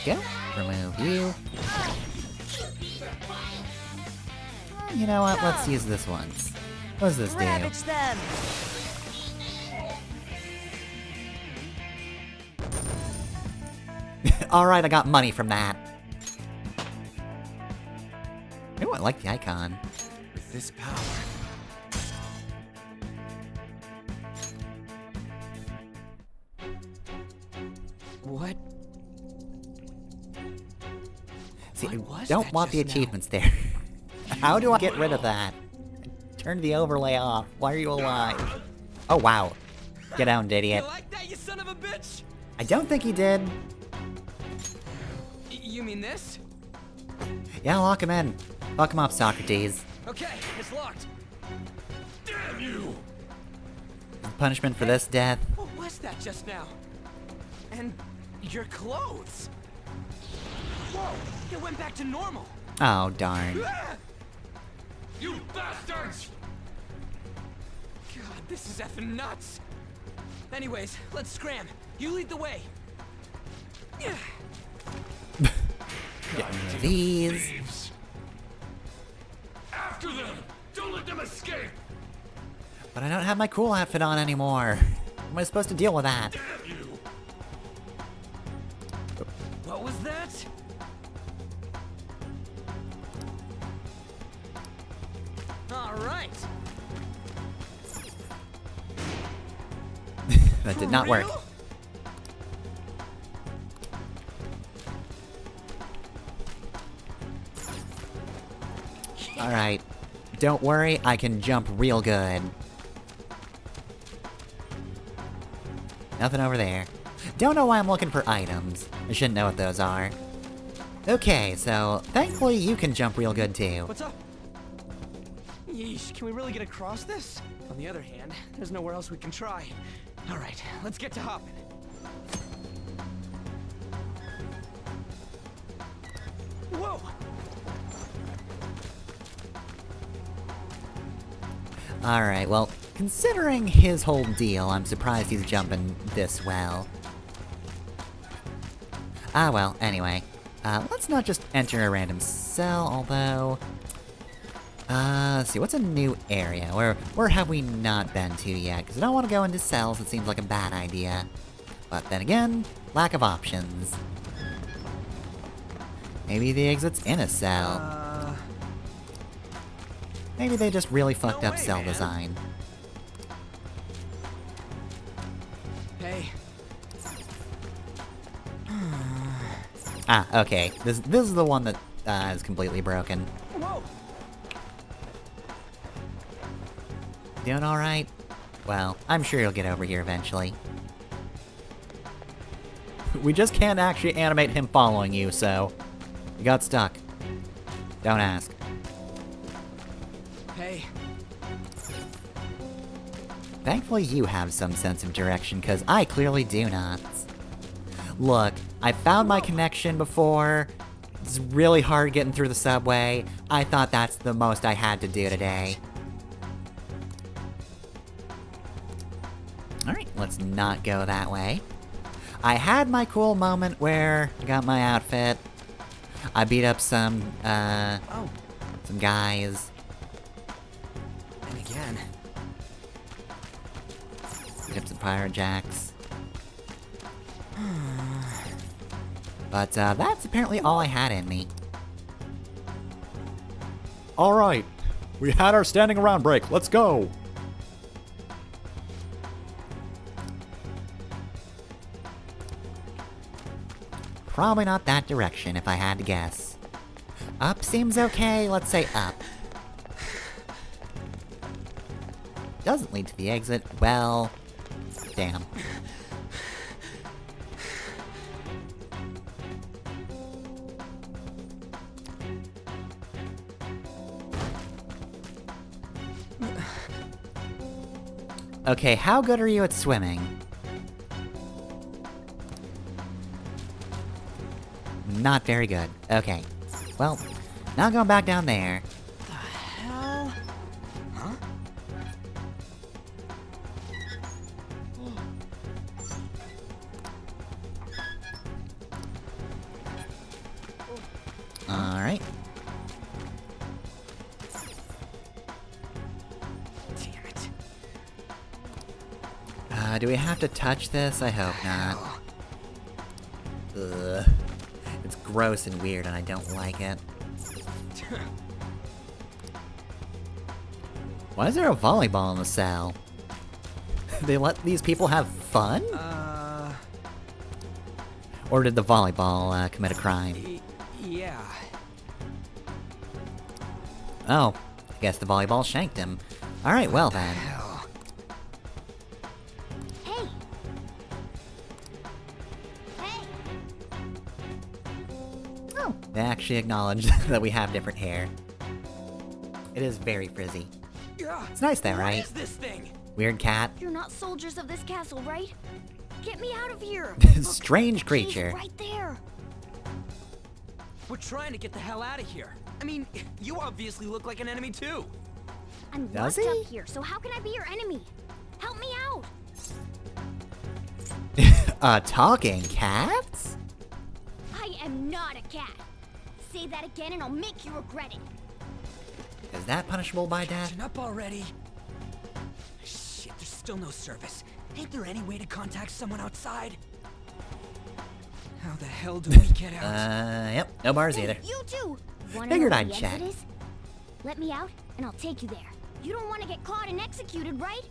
Go. Remove you. You know what? Let's use this once. What does this do? Ravage them. Alright, I got money from that. Ooh, I like the icon. With this power. What? See, I was don't that want the just now? achievements there. How do I get rid of that? Turn the overlay off. Why are you alive? Oh, wow. Get down, idiot. You like that, you son of a bitch? I don't think he did. You mean this? Yeah, lock him in. Fuck him up, Socrates. Okay, it's locked. Damn you! Punishment for this death. What was that just now? And your clothes. Whoa, it went back to normal. Oh, darn. You bastards! God, this is effing nuts. Anyways, let's scram. You lead the way. Get rid of these. Thieves. After them! Don't let them escape! But I don't have my cool outfit on anymore. How am I supposed to deal with that? Damn you! What was that? All right. That did not work. Alright. Don't worry, I can jump real good. Nothing over there. Don't know why I'm looking for items. I shouldn't know what those are. Okay, so thankfully you can jump real good too. What's up? Yeesh, can we really get across this? On the other hand, there's nowhere else we can try. All right, let's get to hopping. Whoa! Alright, well, considering his whole deal, I'm surprised he's jumping this well. Ah well, anyway. Let's not just enter a random cell, although... let's see, what's a new area? Where have we not been to yet? Because I don't want to go into cells, it seems like a bad idea. But then again, lack of options. Maybe the exit's in a cell. Maybe they just really fucked up cell design. Hey. Ah, okay. This is the one that is completely broken. Whoa. Doing alright? Well, I'm sure you'll get over here eventually. We just can't actually animate him following you, so... You got stuck. Don't ask. Hey. Thankfully you have some sense of direction, because I clearly do not. Look, I found my connection before. It's really hard getting through the subway. I thought that's the most I had to do today. Alright, let's not go that way. I had my cool moment where I got my outfit. I beat up some guys. And again. Beat up some pirate jacks. But, that's apparently all I had in me. Alright, we had our standing around break, let's go! Probably not that direction, if I had to guess. Up seems okay, let's say up. Doesn't lead to the exit, well... Damn. Okay, how good are you at swimming? Not very good. Okay. Well, not going back down there. The hell? Huh? Alright. Damn it. Do we have to touch this? I hope not. Ugh. It's gross and weird and I don't like it. Why is there a volleyball in the cell? They let these people have fun? Or did the volleyball commit a crime? Yeah. Oh, I guess the volleyball shanked him. Alright, well then. Hey! Hey! Oh, they actually acknowledged that we have different hair. It is very frizzy. It's nice though, right? What is this thing? Weird cat. You're not soldiers of this castle, right? Get me out of here! Strange creature. He's right there! We're trying to get the hell out of here. I mean, you obviously look like an enemy too. I'm Does locked he? up here, so how can I be your enemy? Help me out! Talking cats? I am not a cat. Say that again and I'll make you regret it. Is that punishable by death? Catching up already. Shit, there's still no service. Ain't there any way to contact someone outside? How the hell do we get out? Yep, no bars either. You too! Wanna Figured know where I'd the check. exit is? Let me out and I'll take you there. You don't want to get caught and executed, right?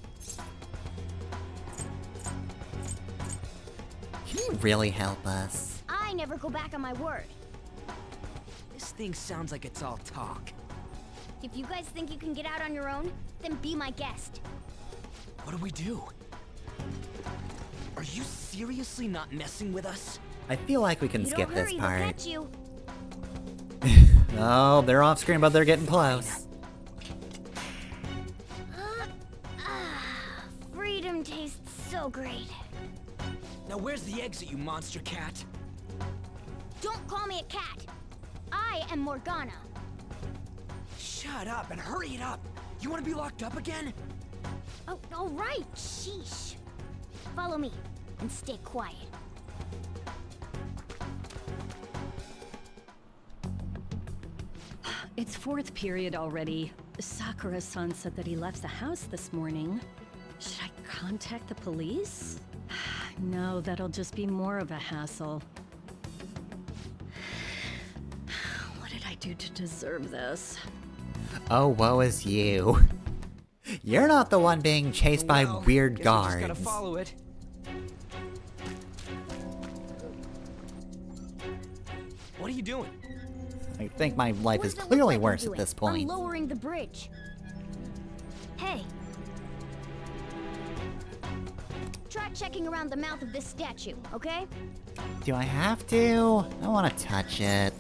Can you really help us? I never go back on my word. This thing sounds like it's all talk. If you guys think you can get out on your own, then be my guest. What do we do? Are Are you seriously not messing with us? I feel like we can You skip don't this hurry, part. they'll catch you. Oh, they're off screen, but they're getting close. Freedom tastes so great. Now where's the exit, you monster cat? Don't call me a cat. I am Morgana. Shut up and hurry it up. You want to be locked up again? Oh, all right. Sheesh. Follow me and stay quiet. It's fourth period already. Sakura-san said that he left the house this morning. Should I contact the police? No, that'll just be more of a hassle. What did I do to deserve this? Oh, woe is you. You're not the one being chased by weird Guess we guards. just gotta follow it. What are you doing? I think my life What is does it look clearly like I'm worse at doing? this point. I'm lowering the bridge. Hey. Try checking around the mouth of this statue, okay? Do I have to? I want to touch it.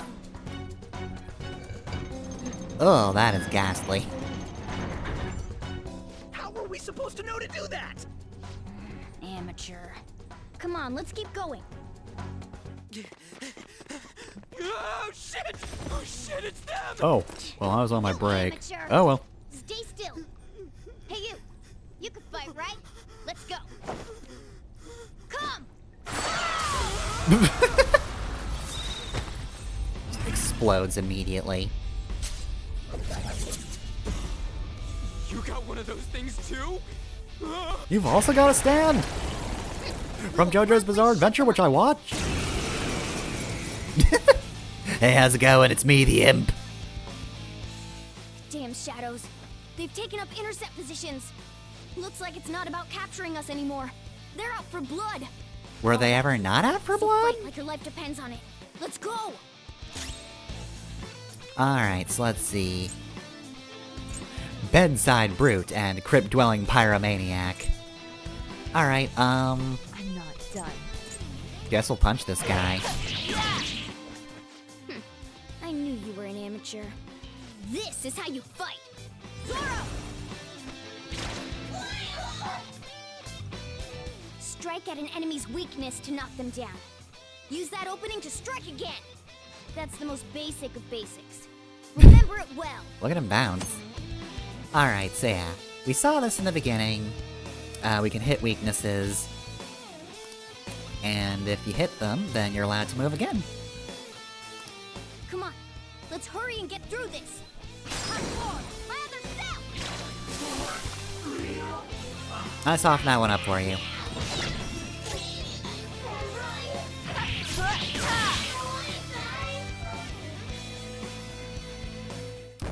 Oh, that is ghastly. How were we supposed to know to do that? Amateur. Come on, let's keep going. Oh shit! Oh shit, it's them! Oh, well, I was on my break. Amateur. Oh well. Stay still. Hey, you. You can fight, right? Let's go. Come! Explodes immediately. You got one of those things too? You've also got a stand! From JoJo's Bizarre Adventure, which I watched. Hey, how's it going? It's me, the imp. Damn shadows. They've taken up intercept positions. Looks like it's not about capturing us anymore. They're out for blood. Were they ever not out for So blood? fight like your life depends on it. Let's go! Alright, so let's see. Bedside Brute and Crypt-Dwelling Pyromaniac. Alright, I'm not done. guess we'll punch this guy. I knew you were an amateur. This is how you fight! Zoro! Strike at an enemy's weakness to knock them down. Use that opening to strike again! That's the most basic of basics. Remember it well! Look at him bounce. Alright, so yeah. We saw this in the beginning. We can hit weaknesses. And if you hit them, then you're allowed to move again. Come on, let's hurry and get through this! Hot war! My other self! I softened that one up for you.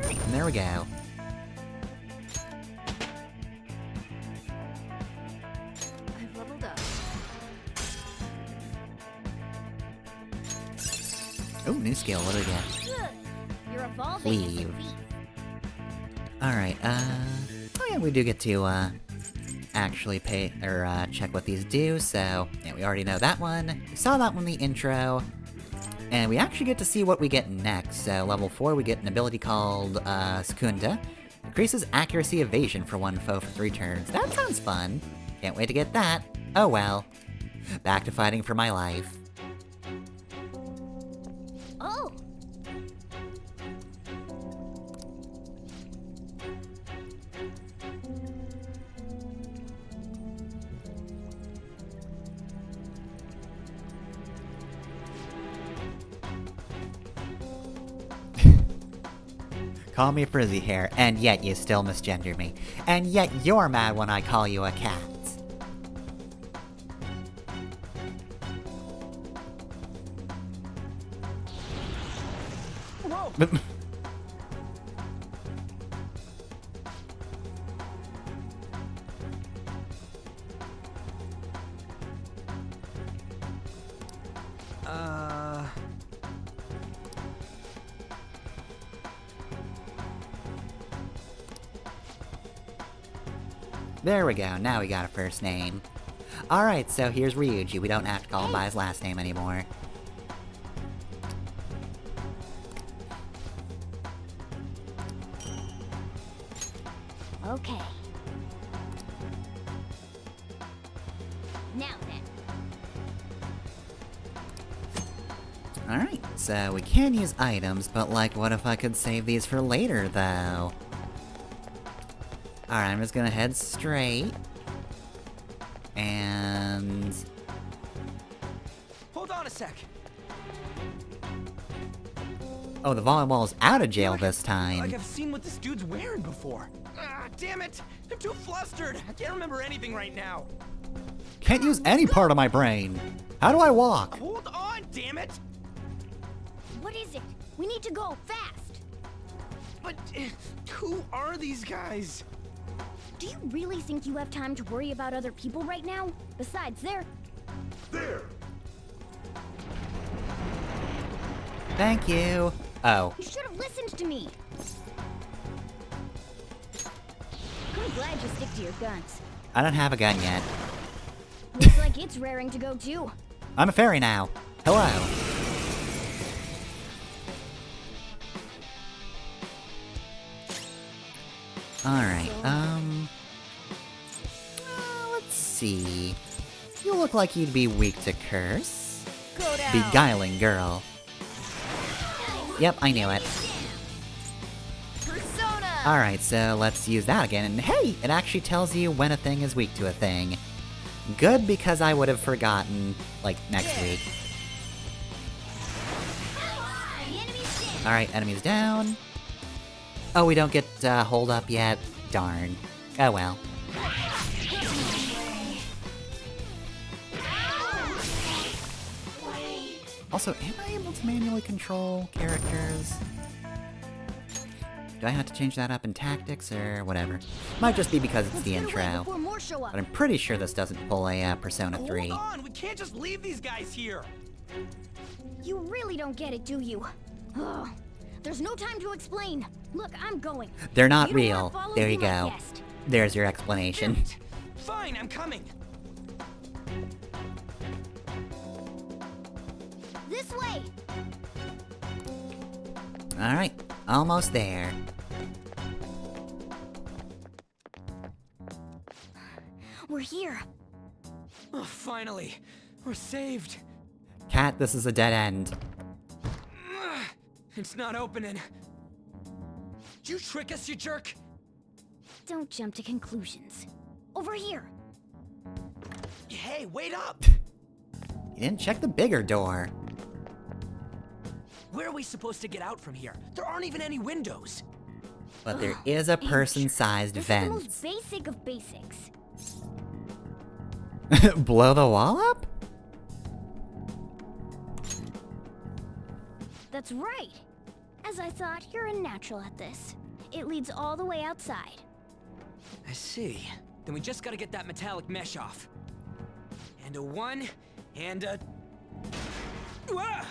And there we go. I've leveled up. Oh, new skill. What do we get? Good. You're evolving as a Leave. thief. Alright, oh yeah, we do get to, actually pay, or, check what these do, so, yeah, we already know that one. We saw that one in the intro. And we actually get to see what we get next. So, level 4, we get an ability called, Secunda. Increases accuracy evasion for one foe for 3 turns. That sounds fun. Can't wait to get that. Oh well. Back to fighting for my life. Oh! Call me frizzy hair, and yet you still misgender me. And yet you're mad when I call you a cat. Whoa! There we go, now we got a first name. Alright, so here's Ryuji. We don't have to call him by his last name anymore. Okay. Now then. Alright, so we can use items, but like, what if I could save these for later, though? Alright, I'm just gonna head straight. And... Hold on a sec. oh, the volleyball's out of jail this time. Like I've seen what this dude's wearing before. Ah, damn it! I'm too flustered. I can't remember anything right now. Can't use any part of my brain. How do I walk? Hold on, damn it! What is it? We need to go fast. But who are these guys? Do you really think you have time to worry about other people right now? Besides, they're... There! Thank you. Oh. You should have listened to me. I'm glad you stick to your guns. I don't have a gun yet. Looks like it's raring to go too. I'm a fairy now. Hello. Alright, let's see. You look like you'd be weak to curse. Go down. Beguiling girl. Yep, I knew it. Persona. Alright, so let's use that again, and hey! It actually tells you when a thing is weak to a thing. Good, because I would have forgotten, like, next week. Alright, enemies down. Oh, we don't get hold up yet? Darn. Oh well. Also, am I able to manually control characters? Do I have to change that up in tactics or whatever? Might just be because it's the intro. But I'm pretty sure this doesn't pull a Persona 3. Hold on, we can't just leave these guys here. You really don't get it, do you? Ugh. There's no time to explain. Look, I'm going. They're not You don't real. wanna follow There you who I go. guessed. There's your explanation. Fine, I'm coming. This way. Alright, almost there. We're here. Oh, finally, we're saved. Cat, this is a dead end. It's not opening. Did you trick us, you jerk? Don't jump to conclusions. Over here. Hey, wait up! You didn't check the bigger door. Where are we supposed to get out from here? There aren't even any windows. But there is a person-sized This vent. is the most basic of basics. Blow the wall up? That's right. As I thought, you're a natural at this. It leads all the way outside. I see. Then we just gotta get that metallic mesh off. And a one, and a... Ah!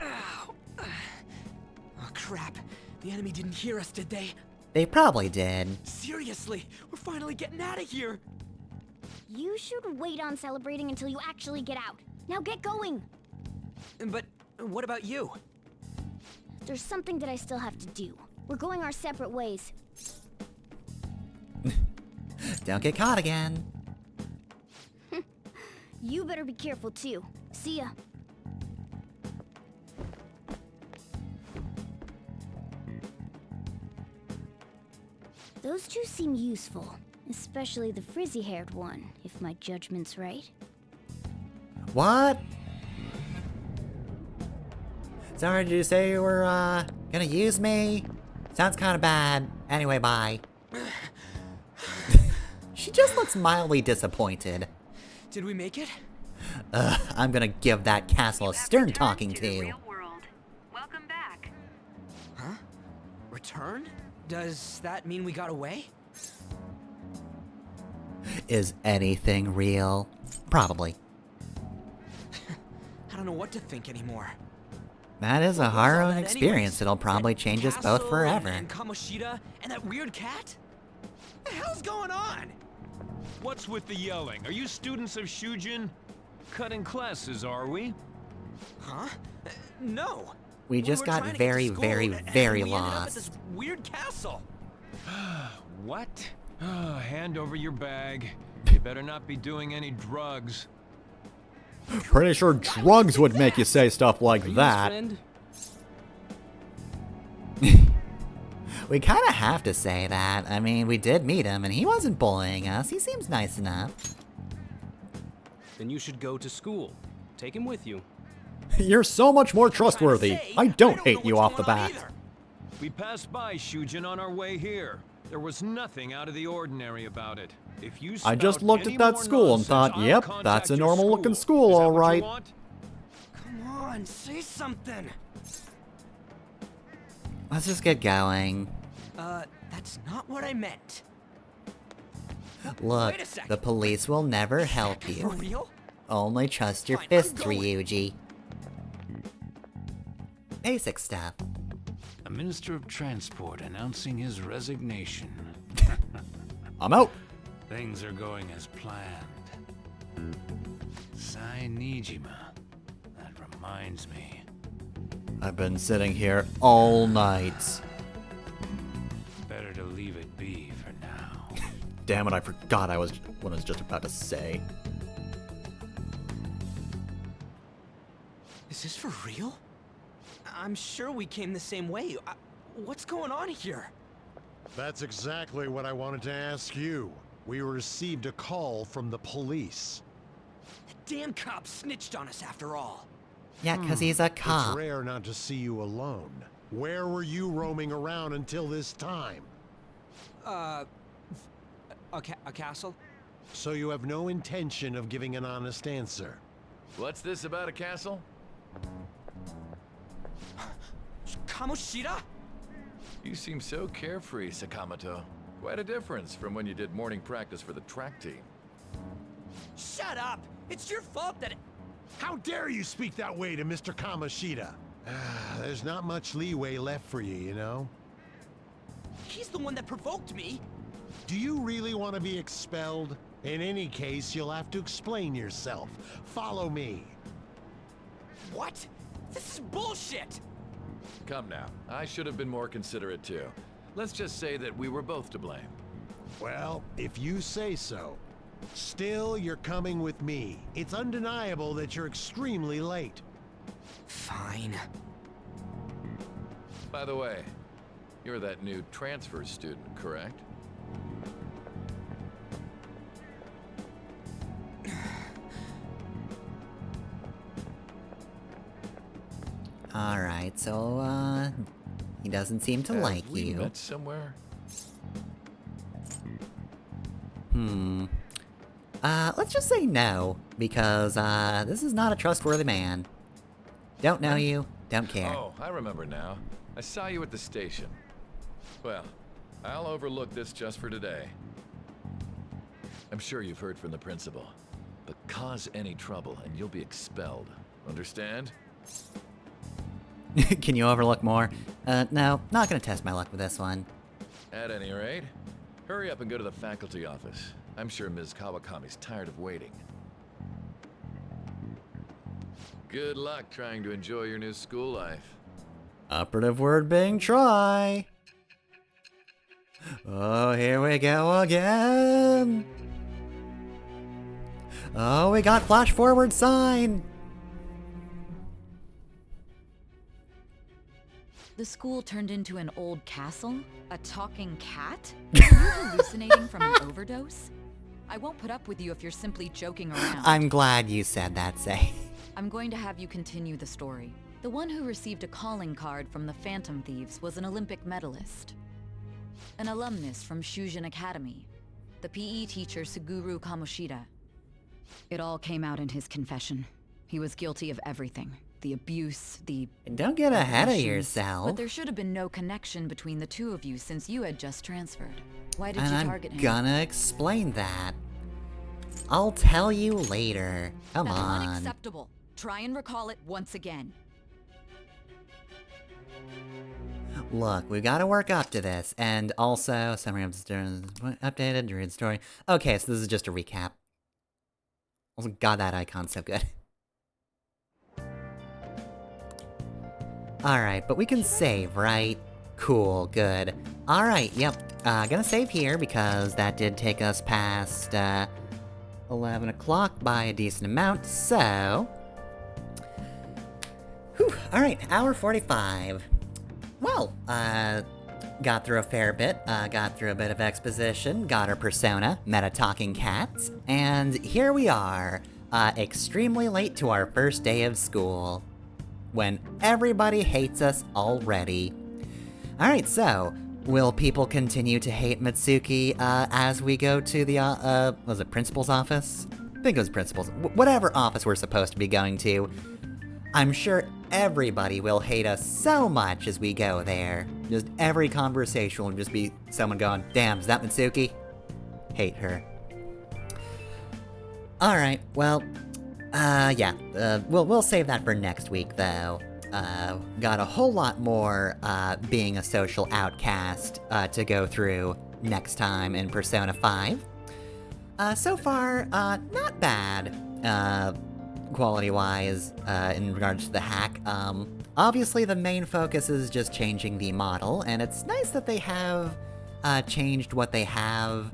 Ow. Oh crap. The enemy didn't hear us, did they? They probably did. Seriously, we're finally getting out of here. You should wait on celebrating until you actually get out. Now get going. But what about you? There's something that I still have to do. We're going our separate ways. Don't get caught again. You better be careful too. See ya. Those two seem useful, especially the frizzy-haired one, if my judgment's right. What? Sorry, did you say you were, gonna use me? Sounds kinda bad. Anyway, bye. She just looks mildly disappointed. Did we make it? I'm gonna give that castle a stern talking to. Welcome back. Huh? Return? Does that mean we got away? Is anything real? Probably. I don't know what to think anymore. That is a harrowing experience. It'll probably change us both forever. And Kamoshida and that weird cat? What the hell's going on? What's with the yelling? Are you students of Shujin? Cutting classes, are we? Huh? No. We just got very, very, very we ended up at lost. this weird castle. What? Hand over your bag. You better not be doing any drugs. Pretty sure drugs would make you say stuff like that. We kind of have to say that. I mean, we did meet him, and he wasn't bullying us. He seems nice enough. Then you should go to school. Take him with you. You're so much more trustworthy. I don't hate you off the bat. We passed by Shujin on our way here. There was nothing out of the ordinary about it. If you I just spout looked any at that more school and thought, nonsense, I'll yep, contact that's a your normal looking school. school, Is that all what you right. want? Come on, say something. Let's just get going. That's not what I meant. Look, Wait a sec. the police will never help For you. real? Only trust your Fine, I'm fists, going. Ryuji. Basic stuff. A Minister of Transport announcing his resignation. I'm out. Things are going as planned. Sai Nijima. That reminds me. I've been sitting here all night. Better to leave it be for now. Damn it, I forgot what I was just about to say. Is this for real? I'm sure we came the same way. What's going on here? That's exactly what I wanted to ask you. We received a call from the police. The damn cop snitched on us after all. Yeah, because he's a cop. It's rare not to see you alone. Where were you roaming around until this time? A castle? So you have no intention of giving an honest answer? What's this about a castle? Kamoshida? You seem so carefree, Sakamoto. Quite a difference from when you did morning practice for the track team. Shut up! It's your fault that... How dare you speak that way to Mr. Kamoshida? There's not much leeway left for you, you know? He's the one that provoked me! Do you really want to be expelled? In any case, you'll have to explain yourself. Follow me. What? This is bullshit! Come now, I should have been more considerate too. Let's just say that we were both to blame. Well, if you say so. Still, you're coming with me. It's undeniable that you're extremely late. Fine. By the way, you're that new transfer student, correct? Alright, so, he doesn't seem to like we you. Met somewhere? Let's just say no, because, this is not a trustworthy man. Don't know you, don't care. Oh, I remember now. I saw you at the station. Well, I'll overlook this just for today. I'm sure you've heard from the principal, but cause any trouble and you'll be expelled. Understand? Can you overlook more? No, not gonna test my luck with this one. At any rate, hurry up and go to the faculty office. I'm sure Ms. Kawakami's tired of waiting. Good luck trying to enjoy your new school life. Operative word being try. Oh, here we go again. Oh, we got flash forward sign. The school turned into an old castle? A talking cat? Are you hallucinating from an overdose? I won't put up with you if you're simply joking around. I'm glad you said that, Say. I'm going to have you continue the story. The one who received a calling card from the Phantom Thieves was an Olympic medalist. An alumnus from Shujin Academy. The PE teacher Suguru Kamoshida. It all came out in his confession. He was guilty of everything. The abuse, the... Don't get ahead of aggressions. yourself. But there should have been no connection between the two of you since you had just transferred. Why did And you I'm target him? gonna explain that. I'll tell you later. Come That's on. unacceptable. Try and recall it once again. Look, we've got to work up to this, and also, summary of the updated, during the story. Okay, so this is just a recap. Oh god, that icon's so good. Alright, but we can save, right? Cool, good. Alright, yep. Gonna save here, because that did take us past, 11 o'clock by a decent amount, so... Whew, alright, hour 45. Well, got through a fair bit, got through a bit of exposition, got our persona, met a talking cat, and here we are, extremely late to our first day of school. When everybody hates us already. Alright, so, will people continue to hate Mitsuki, as we go to the, was it principal's office? I think it was principal's. Whatever office we're supposed to be going to. I'm sure everybody will hate us so much as we go there. Just every conversation will just be someone going, damn, is that Mitsuki? Hate her. Alright, well, yeah, we'll save that for next week, though. Got a whole lot more, being a social outcast, to go through next time in Persona 5. So far, not bad, quality-wise, in regards to the hack. Obviously the main focus is just changing the model, and it's nice that they have, changed what they have,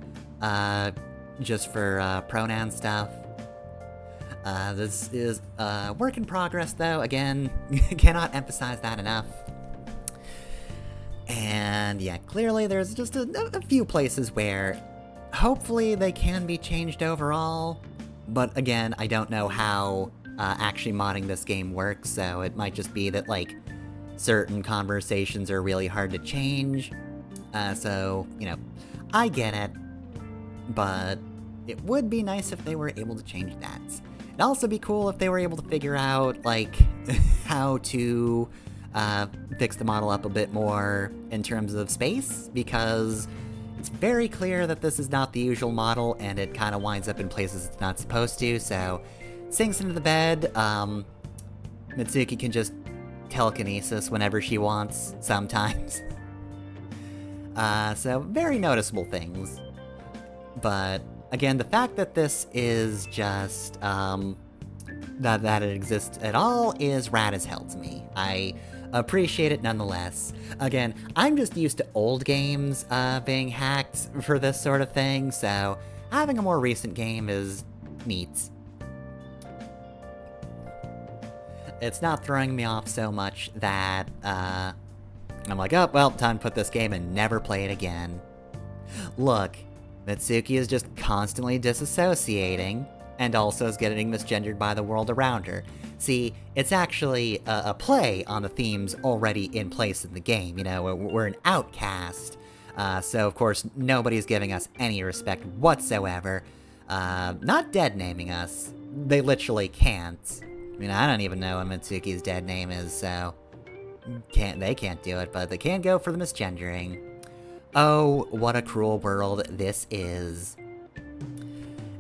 just for, pronoun stuff. This is a work in progress, though. Again, cannot emphasize that enough. And yeah, clearly there's just a few places where hopefully they can be changed overall. But again, I don't know how actually modding this game works, so it might just be that, like, certain conversations are really hard to change. So, you know, I get it, but it would be nice if they were able to change that. It'd also be cool if they were able to figure out, like, how to fix the model up a bit more in terms of space, because it's very clear that this is not the usual model, and it kind of winds up in places it's not supposed to, so it sinks into the bed. Mitsuki can just telekinesis whenever she wants, sometimes. So, very noticeable things. But again, the fact that this is just, that it exists at all is rad as hell to me. I appreciate it nonetheless. Again, I'm just used to old games, being hacked for this sort of thing, so having a more recent game is neat. It's not throwing me off so much that, I'm like, oh, well, time to put this game and never play it again. Look, Mitsuki is just constantly disassociating, and also is getting misgendered by the world around her. See, it's actually a play on the themes already in place in the game, you know, we're an outcast. So of course, nobody's giving us any respect whatsoever. Not dead-naming us. They literally can't. I mean, I don't even know what Mitsuki's dead name is, so... They can't do it, but they can go for the misgendering. Oh, what a cruel world this is.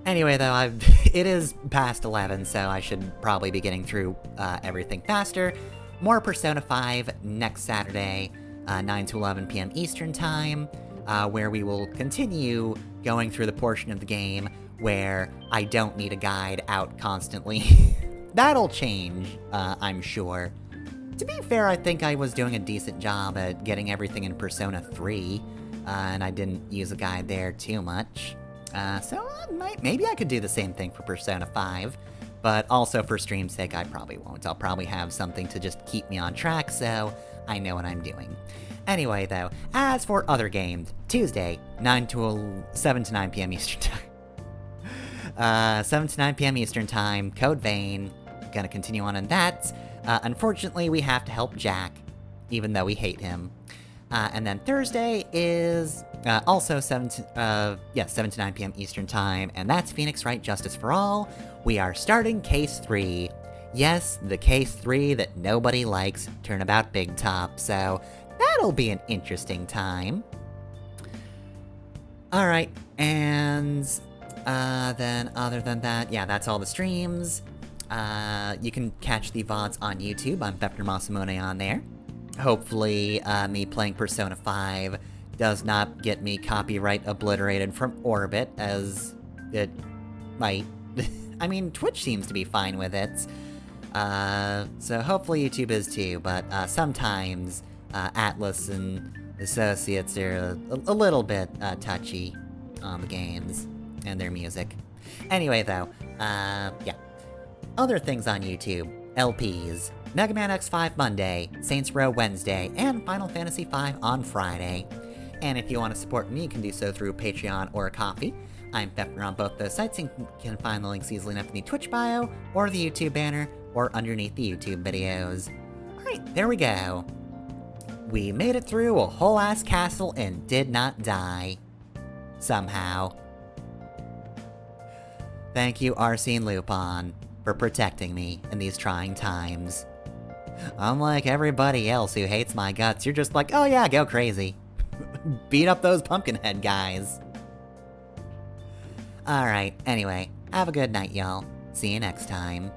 Anyway, though, it is past 11, so I should probably be getting through everything faster. More Persona 5 next Saturday, 9 to 11 p.m. Eastern Time, where we will continue going through the portion of the game where I don't need a guide out constantly. That'll change, I'm sure. To be fair, I think I was doing a decent job at getting everything in Persona 3, and I didn't use a guide there too much. So maybe I could do the same thing for Persona 5, but also for stream's sake, I probably won't. I'll probably have something to just keep me on track, so I know what I'm doing. Anyway, though, as for other games, Tuesday, 7 to 9 p.m. Eastern Time. 7 to 9 p.m. Eastern Time, Code Vein, gonna continue on in that. Unfortunately, we have to help Jack, even though we hate him. And then Thursday is also 7 to 9 p.m. Eastern Time, and that's Phoenix Wright Justice for All. We are starting Case 3. Yes, the Case 3 that nobody likes, Turnabout Big Top, so that'll be an interesting time. Alright, and then other than that, yeah, that's all the streams. You can catch the VODs on YouTube. I'm Vector Masamune on there. hopefully, me playing Persona 5 does not get me copyright obliterated from orbit, as it might. I mean, Twitch seems to be fine with it. So hopefully YouTube is too, but sometimes Atlas and Associates are a little bit touchy on the games and their music. Anyway, though, yeah. Other things on YouTube. LPs. Mega Man X5 Monday, Saints Row Wednesday, and Final Fantasy V on Friday. And if you want to support me, you can do so through Patreon or Ko-fi. I'm Pepper on both those sites, and you can find the links easily enough in the Twitch bio, or the YouTube banner, or underneath the YouTube videos. Alright, there we go. We made it through a whole ass castle and did not die. Somehow. Thank you, Arsene Lupin, for protecting me in these trying times. Unlike everybody else who hates my guts, you're just like, oh yeah, go crazy. Beat up those Pumpkinhead guys. Alright, anyway, have a good night, y'all. See you next time.